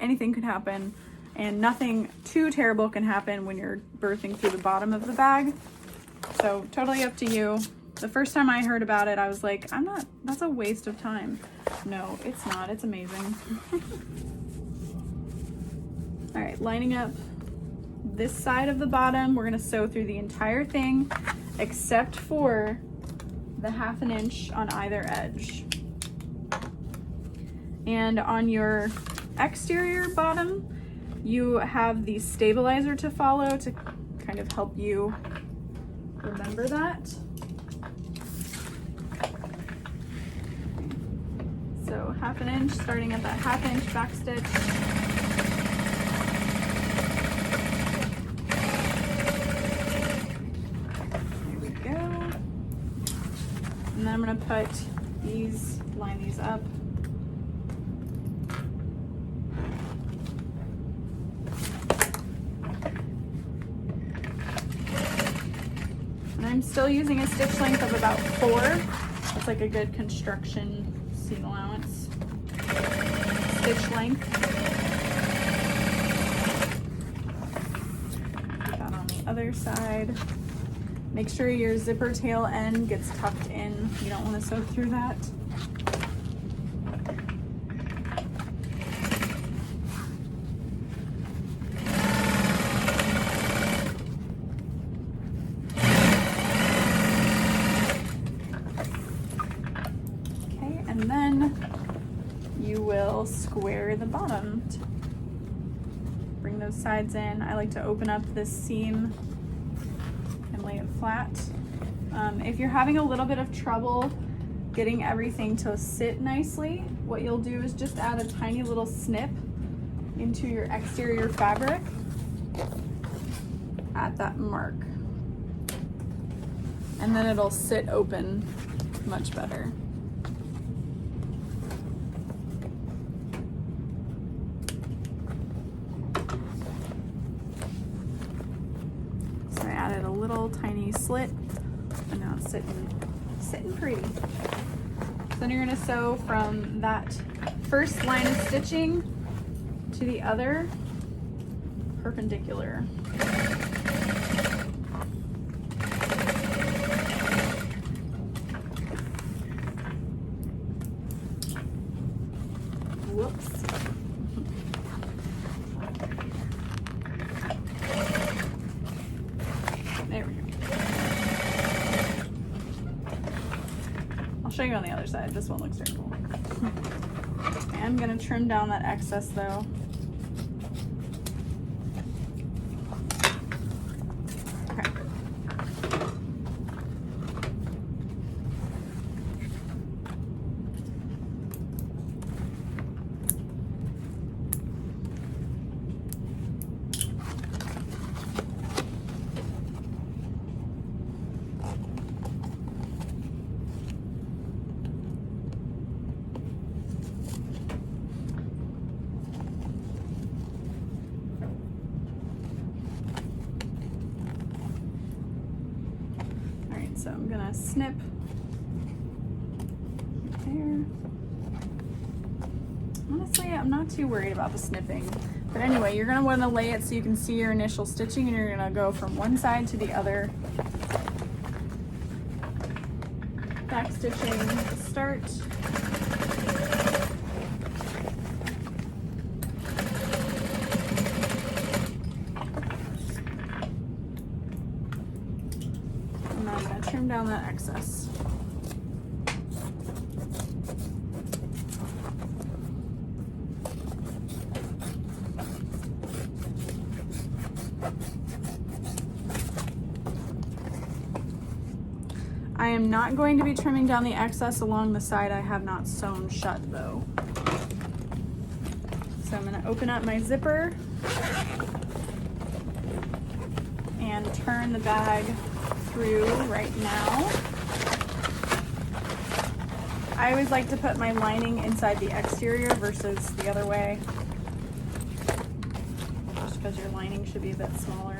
Anything could happen, and nothing too terrible can happen when you're birthing through the bottom of the bag. So totally up to you. The first time I heard about it, I was like, that's a waste of time. No, it's not, it's amazing. All right, lining up this side of the bottom, we're gonna sew through the entire thing except for the 1/2 inch on either edge. And on your exterior bottom, you have the stabilizer to follow to kind of help you remember that. So 1/2 inch, starting at that 1/2 inch back stitch. And then I'm going to put these, line these up. And I'm still using a stitch length of about 4. That's like a good construction seam allowance stitch length. Put that on the other side. Make sure your zipper tail end gets tucked in. You don't want to sew through that. Okay, and then you will square the bottom. Bring those sides in. I like to open up this seam and lay it flat. If you're having a little bit of trouble getting everything to sit nicely, what you'll do is just add a tiny little snip into your exterior fabric at that mark. And then it'll sit open much better. So I added a little tiny slit, and now it's sitting pretty. So then you're gonna sew from that first line of stitching to the other perpendicular. Whoops. There we go. I'll show you on the other side. This one looks terrible. Okay, I'm gonna trim down that excess though. Okay. So I'm gonna snip there. Honestly, I'm not too worried about the snipping. But anyway, you're gonna wanna lay it so you can see your initial stitching, and you're gonna go from one side to the other. Back stitching to start. And then I'm gonna trim down that excess. I am not going to be trimming down the excess along the side I have not sewn shut though. So I'm going to open up my zipper and turn the bag through right now. I always like to put my lining inside the exterior versus the other way, just because your lining should be a bit smaller.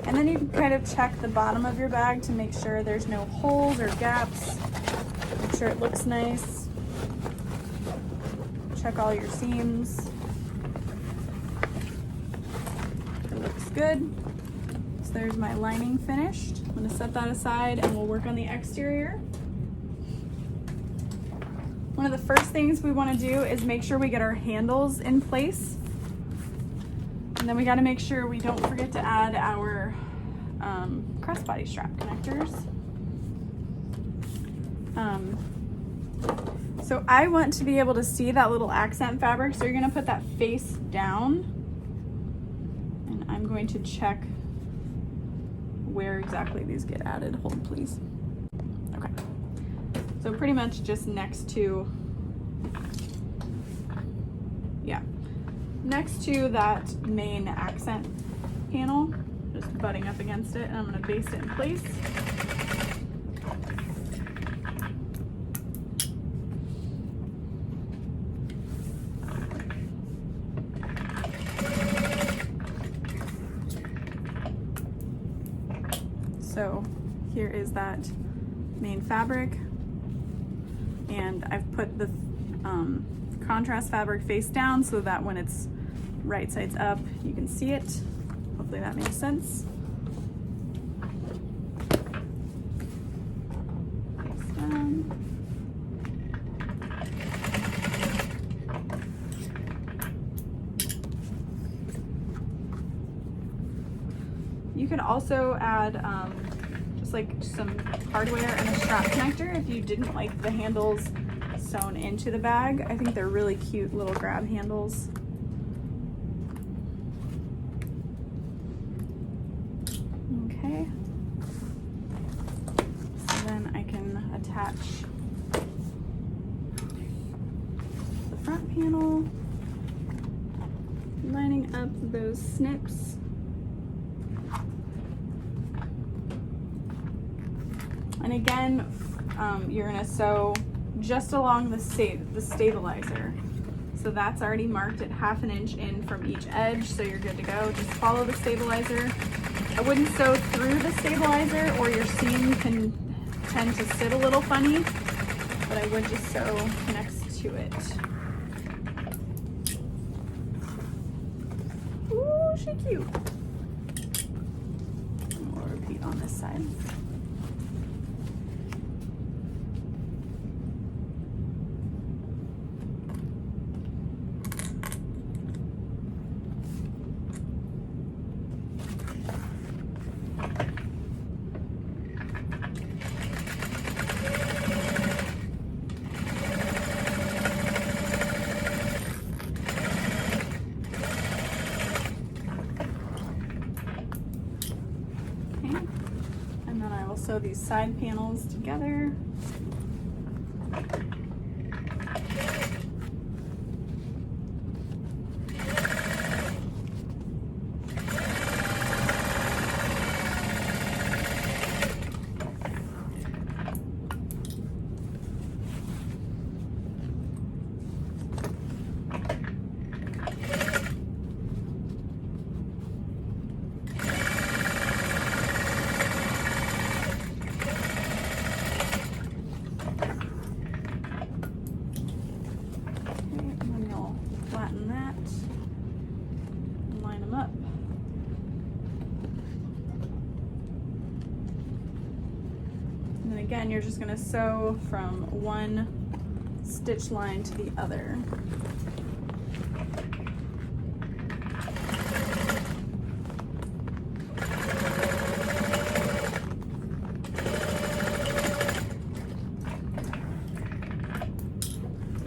And then you can kind of check the bottom of your bag to make sure there's no holes or gaps. Make sure it looks nice. Check all your seams. It looks good. So there's my lining finished. I'm gonna set that aside and we'll work on the exterior. One of the first things we wanna do is make sure we get our handles in place. And then we got to make sure we don't forget to add our crossbody strap connectors. So I want to be able to see that little accent fabric, so you're going to put that face down. And I'm going to check where exactly these get added. Hold please. Okay. So pretty much just next to, yeah. Next to that main accent panel, just butting up against it, and I'm going to base it in place. So here is that main fabric, and I've put the contrast fabric face down so that when it's right sides up you can see it. Hopefully that makes sense. Face down. You could also add just like some hardware and a strap connector if you didn't like the handles sewn into the bag. I think they're really cute little grab handles. Okay. So then I can attach the front panel, lining up those snips. And again, you're gonna sew just along the stabilizer. So that's already marked at 1/2 inch in from each edge, so you're good to go. Just follow the stabilizer. I wouldn't sew through the stabilizer or your seam can tend to sit a little funny, but I would just sew next to it. Ooh, she cute. And we'll repeat on this side. And then I will sew these side panels together. again, you're just gonna sew from one stitch line to the other.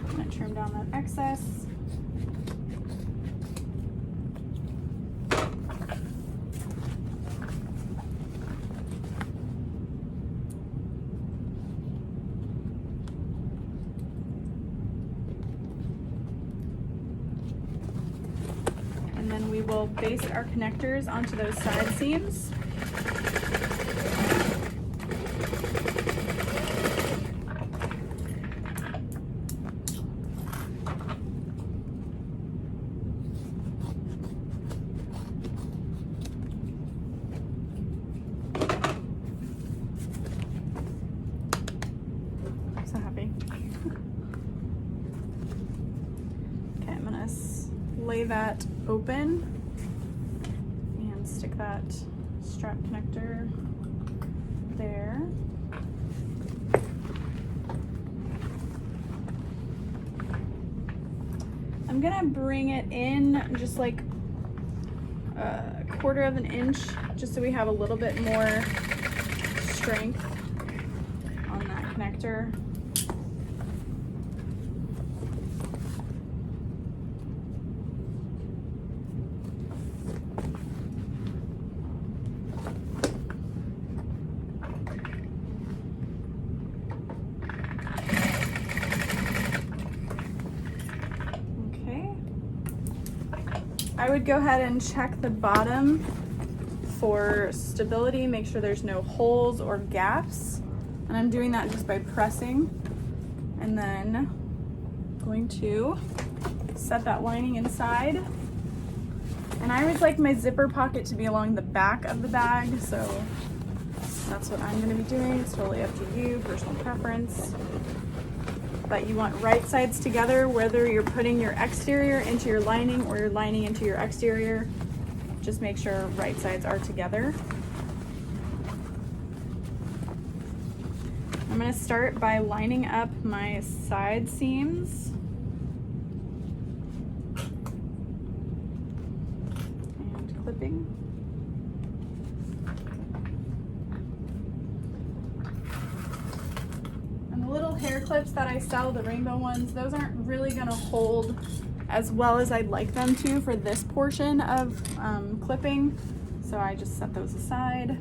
I'm gonna trim down that excess. And then we will baste our connectors onto those side seams. So happy. Okay, I'm gonna lay that open and stick that strap connector there. I'm gonna bring it in just like a 1/4 of an inch, just so we have a little bit more strength on that connector. I would go ahead and check the bottom for stability, make sure there's no holes or gaps. And I'm doing that just by pressing. And then I'm going to set that lining inside. And I always like my zipper pocket to be along the back of the bag, so that's what I'm gonna be doing. It's totally up to you, personal preference. But you want right sides together, whether you're putting your exterior into your lining or your lining into your exterior. Just make sure right sides are together. I'm gonna start by lining up my side seams. And clipping. Little hair clips that I sell, the rainbow ones, those aren't really gonna hold as well as I'd like them to for this portion of clipping, so I just set those aside.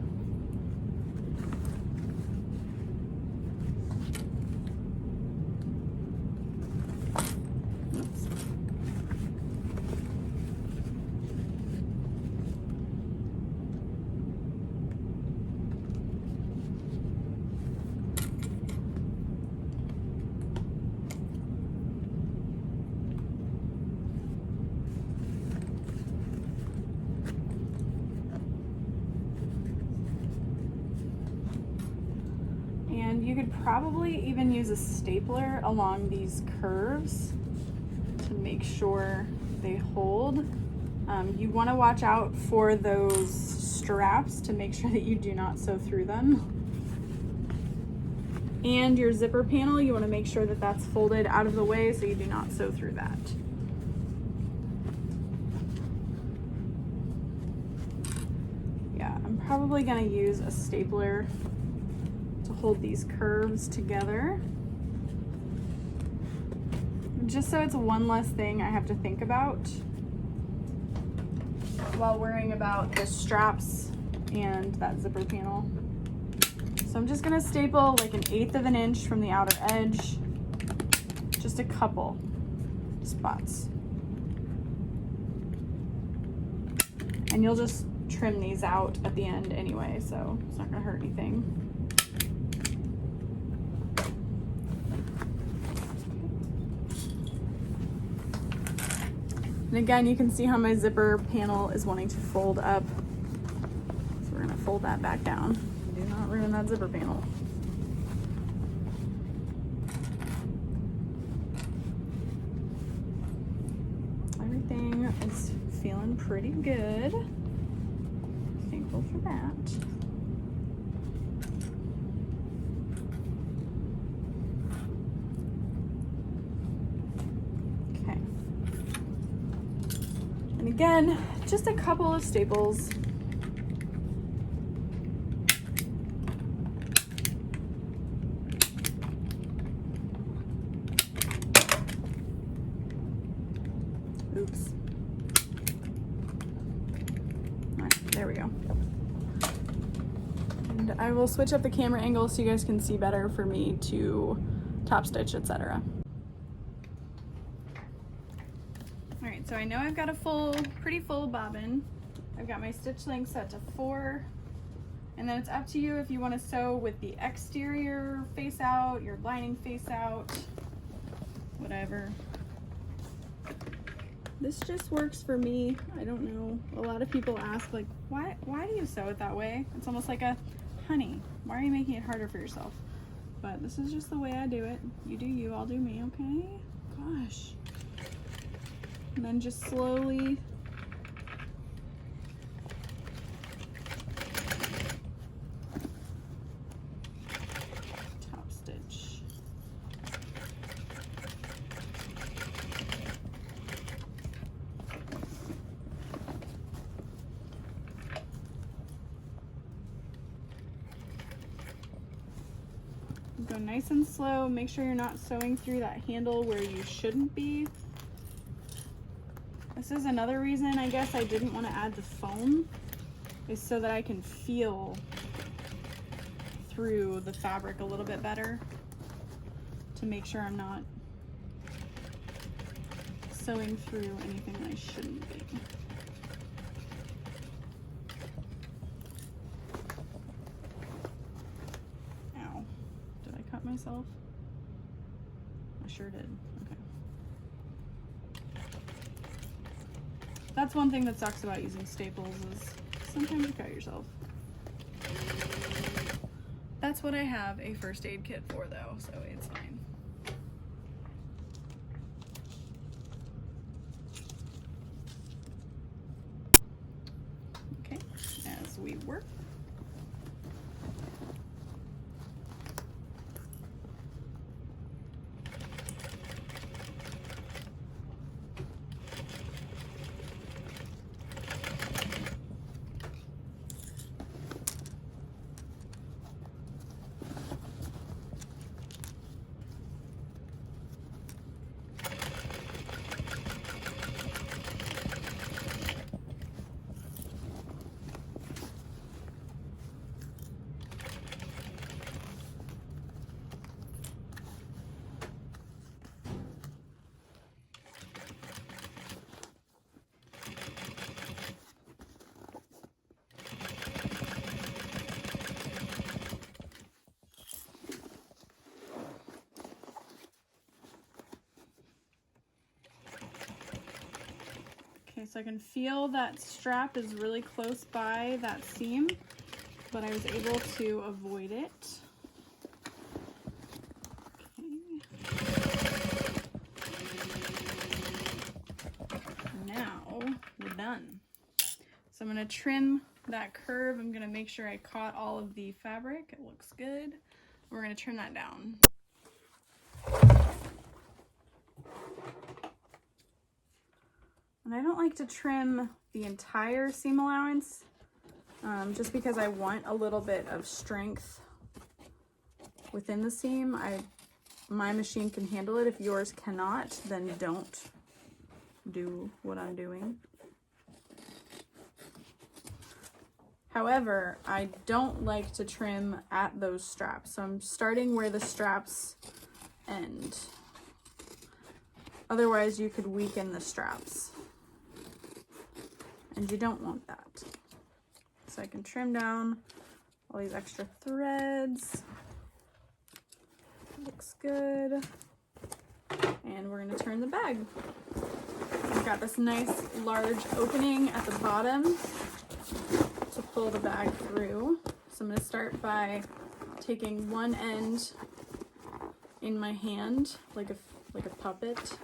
Oops. And you could probably even use a stapler along these curves to make sure they hold. You want to watch out for those straps to make sure that you do not sew through them. And your zipper panel, you want to make sure that that's folded out of the way so you do not sew through that. Yeah, I'm probably going to use a stapler to hold these curves together, just so it's one less thing I have to think about while worrying about the straps and that zipper panel. So I'm just gonna staple like 1/8 of an inch from the outer edge, just a couple spots. And you'll just trim these out at the end anyway, so it's not gonna hurt anything. And again, you can see how my zipper panel is wanting to fold up. So we're gonna fold that back down. Do not ruin that zipper panel. Everything is feeling pretty good. Thankful for that. again, just a couple of staples. Oops. All right, there we go. And I will switch up the camera angle so you guys can see better for me to top stitch, etc. All right, so I know I've got a pretty full bobbin. I've got my stitch length set to 4. And then it's up to you if you want to sew with the exterior face out, your lining face out, whatever. This just works for me. I don't know. A lot of people ask, like, why do you sew it that way? It's almost like a, honey, why are you making it harder for yourself? But this is just the way I do it. You do you, I'll do me, okay? Gosh. And then just slowly top stitch. Go nice and slow. Make sure you're not sewing through that handle where you shouldn't be. This is another reason I guess I didn't want to add the foam, is so that I can feel through the fabric a little bit better to make sure I'm not sewing through anything I shouldn't be. Ow. Did I cut myself? I sure did. Okay. That's one thing that sucks about using staples, is sometimes you cut yourself. That's what I have a first aid kit for though, so it's fine. Okay, as we work. Okay, so I can feel that strap is really close by that seam, but I was able to avoid it. Okay. Now we're done. So I'm going to trim that curve. I'm going to make sure I caught all of the fabric. It looks good. We're going to trim that down. And I don't like to trim the entire seam allowance, just because I want a little bit of strength within the seam. My machine can handle it. If yours cannot, then don't do what I'm doing. However, I don't like to trim at those straps. So I'm starting where the straps end. Otherwise, you could weaken the straps. And you don't want that. So I can trim down all these extra threads. Looks good. And we're gonna turn the bag. We've got this nice large opening at the bottom to pull the bag through. So I'm gonna start by taking one end in my hand, like a puppet.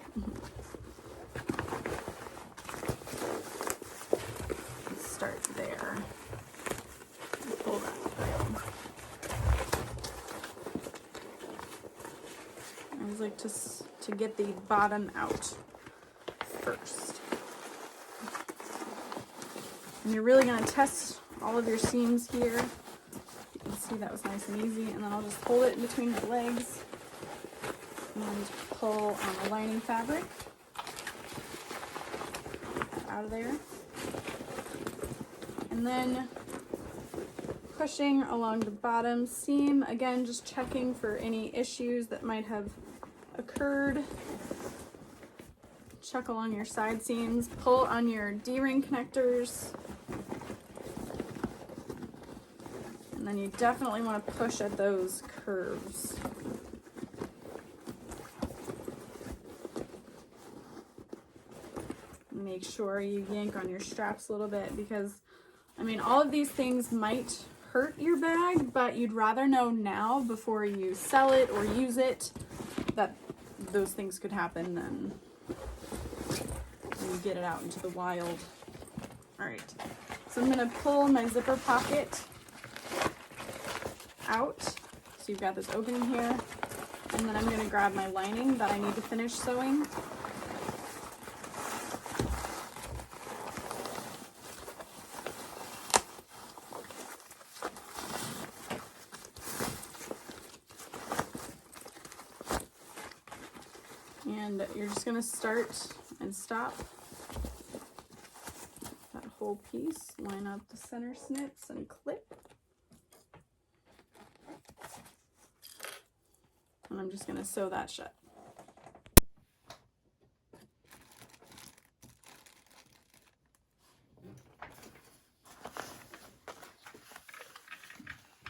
Start there. And pull that through. I always like to get the bottom out first. And you're really going to test all of your seams here. You can see that was nice and easy. And then I'll just hold it in between the legs and pull on the lining fabric out of there. And then pushing along the bottom seam, again, just checking for any issues that might have occurred. Check along your side seams, pull on your D-ring connectors, and then you definitely want to push at those curves. Make sure you yank on your straps a little bit because, I mean, all of these things might hurt your bag, but you'd rather know now before you sell it or use it that those things could happen than when you get it out into the wild. All right, so I'm gonna pull my zipper pocket out. So you've got this opening here, and then I'm gonna grab my lining that I need to finish sewing. And you're just gonna start and stop that whole piece, line up the center snips and clip. And I'm just gonna sew that shut.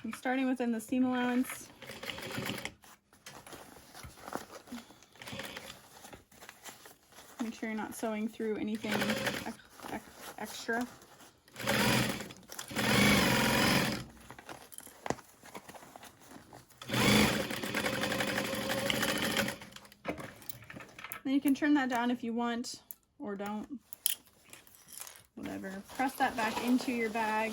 I'm starting within the seam allowance. Make sure you're not sewing through anything extra. Then you can trim that down if you want, or don't. Whatever. Press that back into your bag.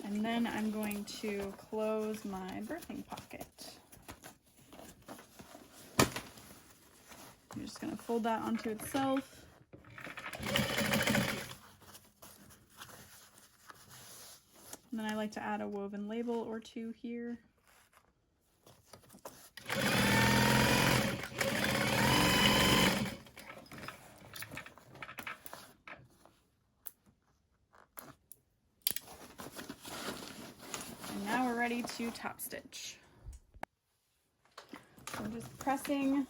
And then I'm going to close my birthing pocket. I'm just going to fold that onto itself. And then I like to add a woven label or two here. And now we're ready to top stitch. So I'm just pressing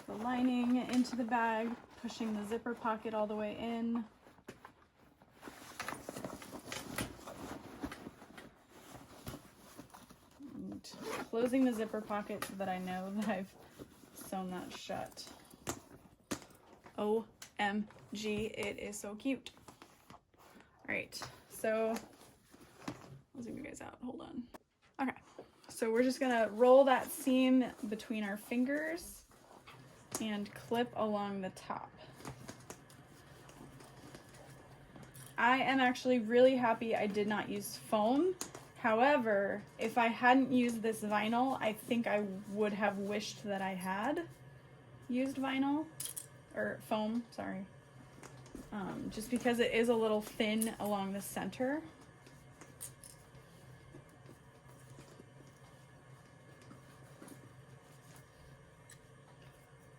the lining into the bag, pushing the zipper pocket all the way in. And closing the zipper pocket so that I know that I've sewn that shut. OMG, it is so cute. All right, so I'll zoom you guys out, hold on. Okay, so we're just gonna roll that seam between our fingers and clip along the top. I am actually really happy I did not use foam. However, if I hadn't used this vinyl, I think I would have wished that I had used vinyl, or foam, sorry. Just because it is a little thin along the center.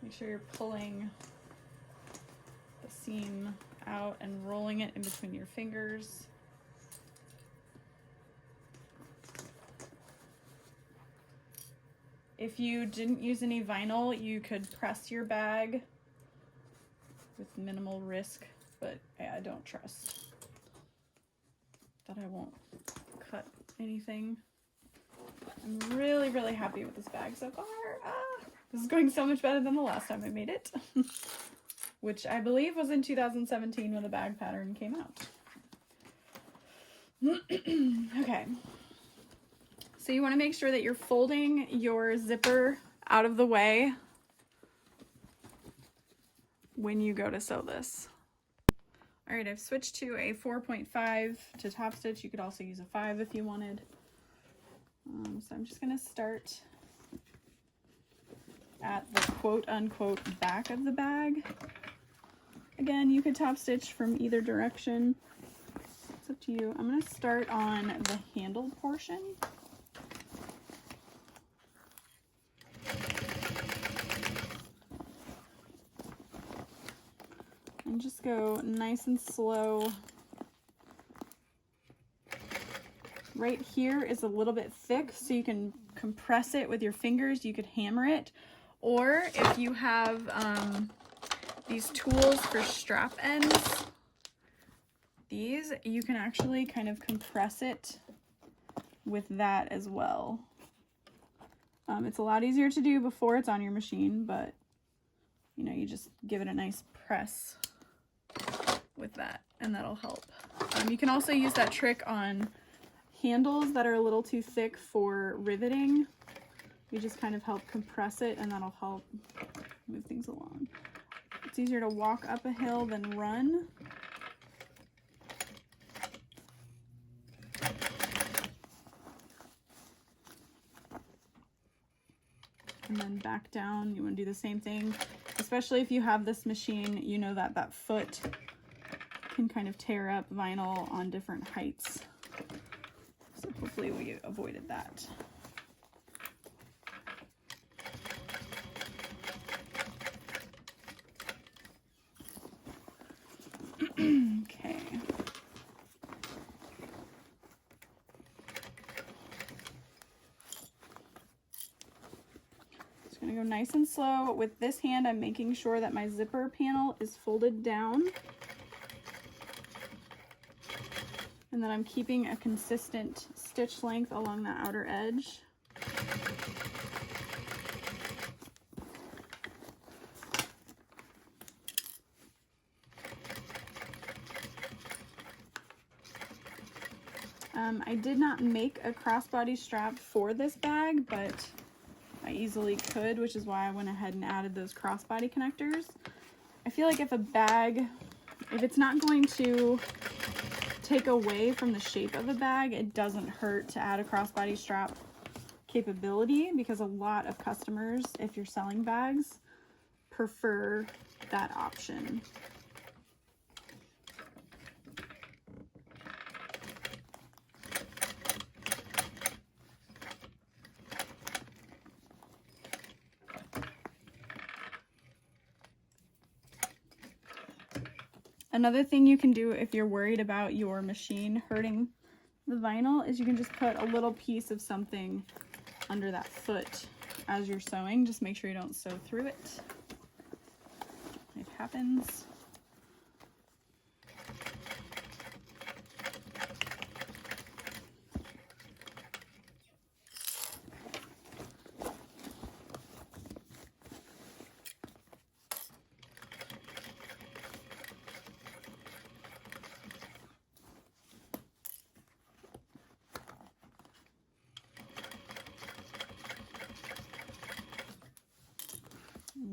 Make sure you're pulling the seam out and rolling it in between your fingers. If you didn't use any vinyl, you could press your bag with minimal risk, but I don't trust that I won't cut anything. I'm really, really happy with this bag so far. This is going so much better than the last time I made it, which I believe was in 2017 when the bag pattern came out. Okay, so you want to make sure that you're folding your zipper out of the way when you go to sew this. All right, I've switched to a 4.5 to top stitch. You could also use a 5 if you wanted. So I'm just going to start at the quote-unquote back of the bag. Again, you could top stitch from either direction. It's up to you. I'm going to start on the handle portion. And just go nice and slow. Right here is a little bit thick, so you can compress it with your fingers. You could hammer it. Or if you have these tools for strap ends, these, you can actually kind of compress it with that as well. It's a lot easier to do before it's on your machine, but you know, you just give it a nice press with that, and that'll help. You can also use that trick on handles that are a little too thick for riveting. You just kind of help compress it, and that'll help move things along. It's easier to walk up a hill than run. And then back down, you want to do the same thing. Especially if you have this machine, you know that that foot can kind of tear up vinyl on different heights. So hopefully we avoided that. Okay. Just gonna go nice and slow. With this hand, I'm making sure that my zipper panel is folded down. And then I'm keeping a consistent stitch length along the outer edge. I did not make a crossbody strap for this bag, but I easily could, which is why I went ahead and added those crossbody connectors. I feel like if a bag, if it's not going to take away from the shape of a bag, it doesn't hurt to add a crossbody strap capability, because a lot of customers, if you're selling bags, prefer that option. Another thing you can do if you're worried about your machine hurting the vinyl is you can just put a little piece of something under that foot as you're sewing. Just make sure you don't sew through it. It happens.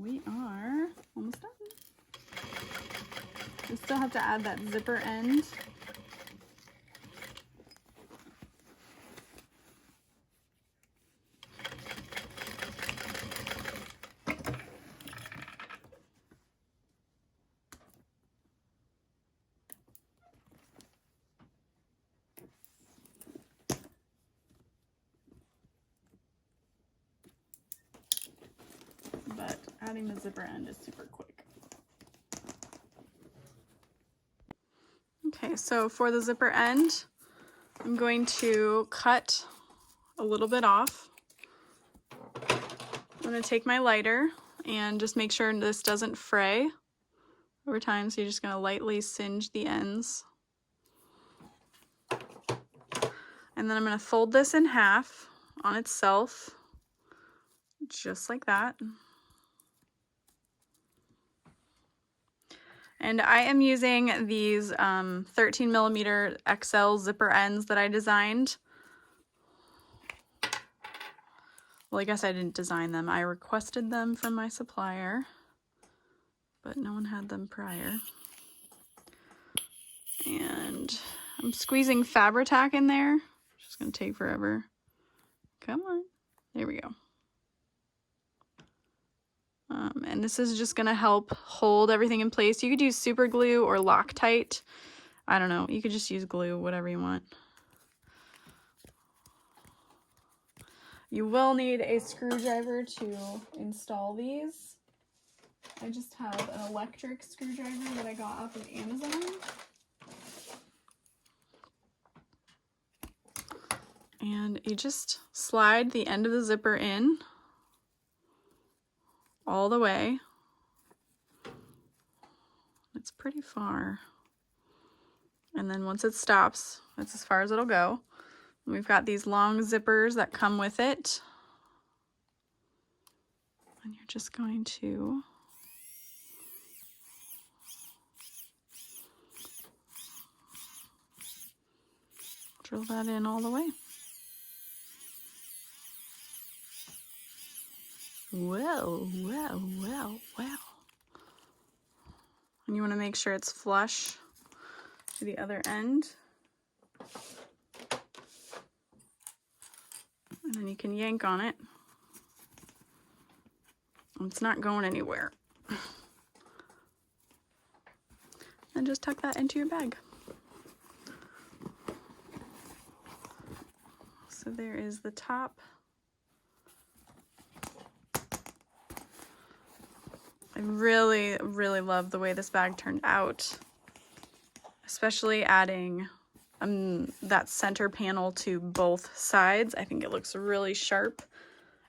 We are almost done. We still have to add that zipper end. But adding the zipper end is super quick. Okay, so for the zipper end, I'm going to cut a little bit off. I'm going to take my lighter and just make sure this doesn't fray over time, so you're just going to lightly singe the ends. And then I'm going to fold this in half on itself, just like that. And I am using these 13mm XL zipper ends that I designed. Well, I guess I didn't design them. I requested them from my supplier, but no one had them prior. And I'm squeezing Fabri-Tac in there. It's just gonna take forever. Come on. There we go. And this is just gonna help hold everything in place. You could use super glue or Loctite. I don't know, you could just use glue, whatever you want. You will need a screwdriver to install these. I just have an electric screwdriver that I got off of Amazon. And you just slide the end of the zipper in all the way. It's pretty far. And then once it stops, that's as far as it'll go. And we've got these long zippers that come with it. And you're just going to drill that in all the way. Whoa, whoa, whoa, whoa. And you want to make sure it's flush to the other end. And then you can yank on it. It's not going anywhere. And just tuck that into your bag. So there is the top. I really, really love the way this bag turned out, especially adding that center panel to both sides. I think it looks really sharp,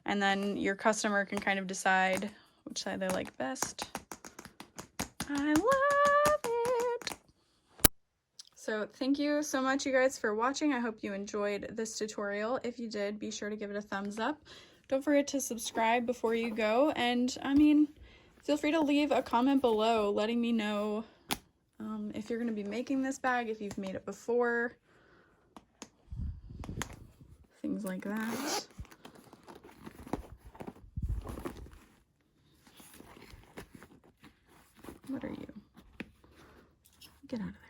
and then your customer can kind of decide which side they like best. I love it. So thank you so much, you guys, for watching. I hope you enjoyed this tutorial. If you did, be sure to give it a thumbs up. Don't forget to subscribe before you go, and feel free to leave a comment below letting me know if you're going to be making this bag, if you've made it before, things like that. What are you? Get out of there.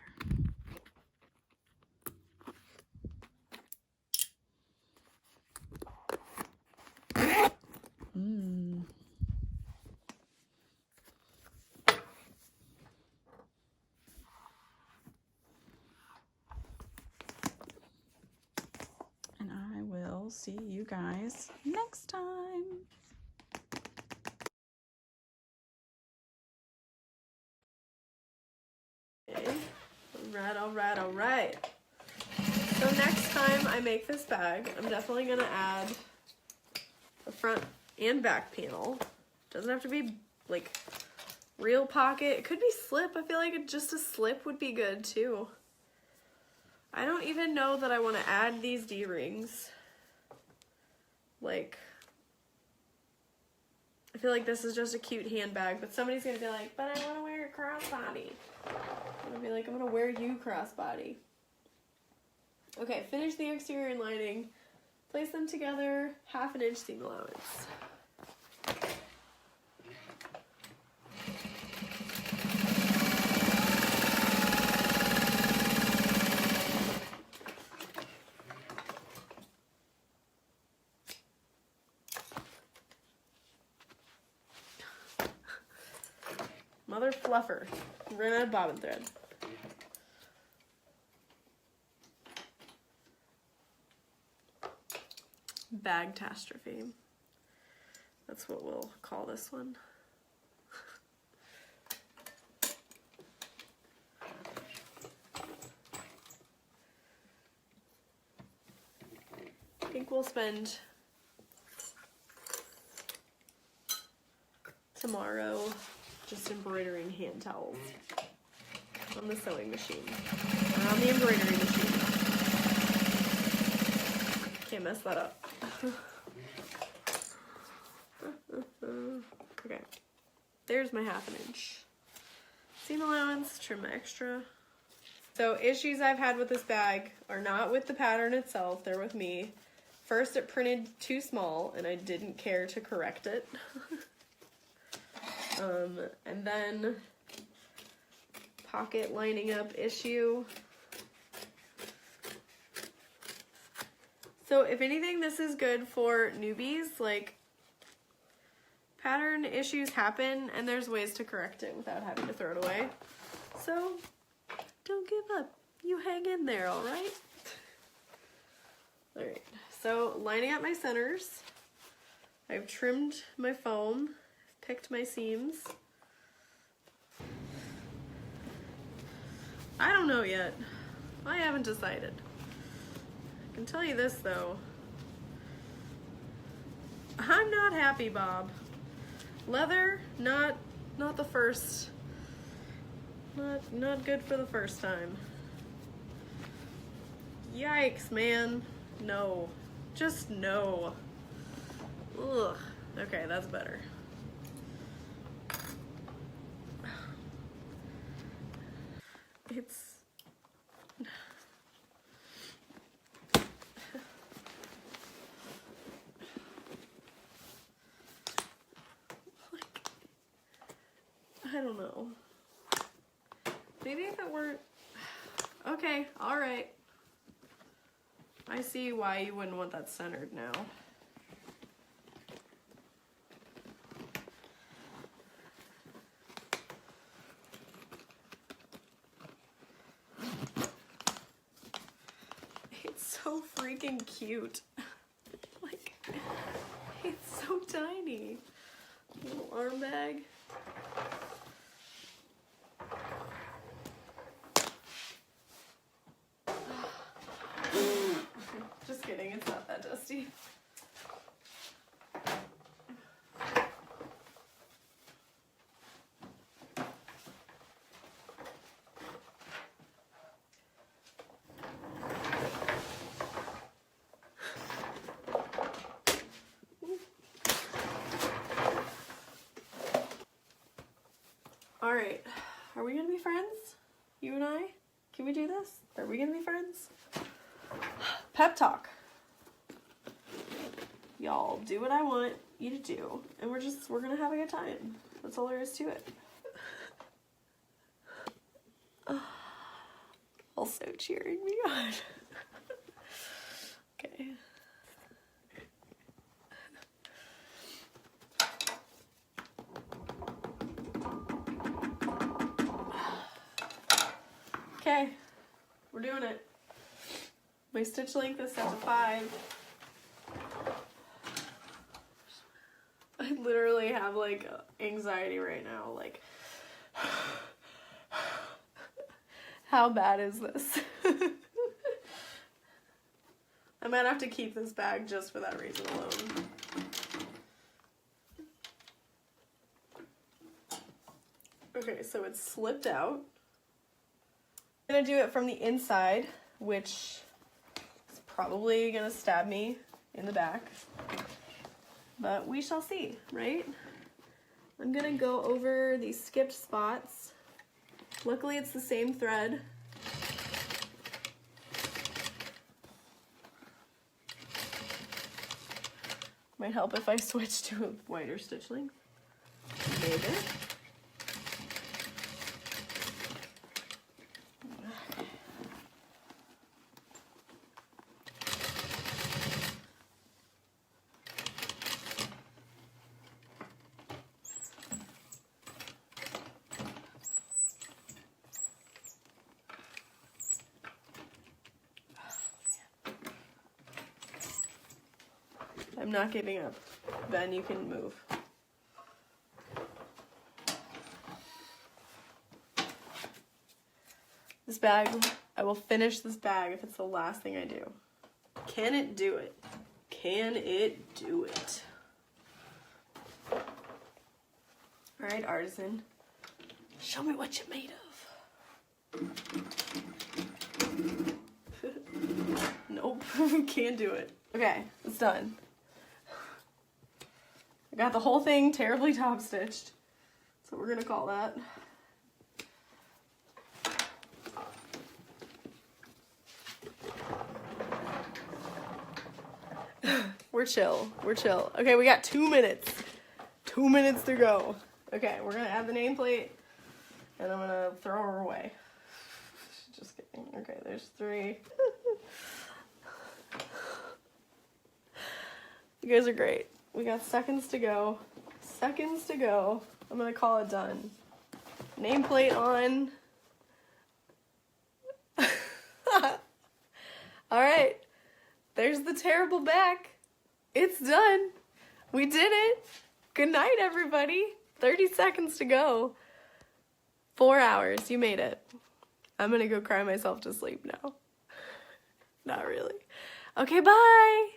See you guys next time. Okay. All right. So next time I make this bag, I'm definitely gonna add the front and back panel. Doesn't have to be like real pocket. It could be slip. I feel like just a slip would be good too. I don't even know that I want to add these D-rings. Like, I feel like this is just a cute handbag, but somebody's gonna be like, but I want to wear a crossbody. I'm gonna be like, I'm gonna wear you crossbody. Okay, finish the exterior lining. Place them together, 1/2 inch seam allowance. Mother fluffer. Ran out of bobbin thread. Bagtastrophe. That's what we'll call this one. I think we'll spend tomorrow just embroidering hand towels on the sewing machine, or on the embroidery machine. Can't mess that up. Okay, there's my 1/2 inch seam allowance, trim my extra. So issues I've had with this bag are not with the pattern itself, they're with me. First, it printed too small and I didn't care to correct it. And then pocket lining up issue. So if anything, this is good for newbies. Like, Pattern issues happen, and there's ways to correct it without having to throw it away. So, don't give up. You hang in there, all right? All right, so lining up my centers. I've trimmed my foam, picked my seams. I don't know yet. I haven't decided. I can tell you this though. I'm not happy, Bob. Leather, not the first. Not good for the first time. Yikes, man. No. Just no. Ugh. Okay, that's better. It's... I don't know. Maybe if it weren't... Okay, alright. I see why you wouldn't want that centered now. It's so freaking cute. Like, it's so tiny. Little arm bag. Just kidding, it's not that dusty. All right, are we gonna be friends? You and I? Can we do this? Are we gonna be friends? Pep talk. Y'all do what I want you to do, and we're gonna have a good time. That's all there is to it. Also cheering me on. Okay. Okay, we're doing it. My stitch length is set to 5. I literally have like anxiety right now. Like, how bad is this? I might have to keep this bag just for that reason alone. Okay, so it's slipped out. I'm gonna do it from the inside, which is probably gonna stab me in the back, but we shall see, right? I'm gonna go over these skipped spots. Luckily it's the same thread. Might help if I switch to a wider stitch length. Maybe. I'm not giving up. Ben, you can move. This bag, I will finish this bag if it's the last thing I do. Can it do it? Can it do it? All right, artisan. Show me what you're made of. Nope, can't do it. Okay, it's done. I got the whole thing terribly top stitched. That's what we're gonna call that. We're chill, we're chill. Okay, we got 2 minutes. 2 minutes to go. Okay, we're gonna add the nameplate and I'm gonna throw her away. Just kidding. Okay, there's 3. You guys are great. We got seconds to go. seconds to go. I'm gonna call it done. Nameplate on. All right, there's the terrible back. It's done. We did it. Good night, everybody. 30 seconds to go. 4 hours. You made it. I'm gonna go cry myself to sleep now. Not really. Okay, bye.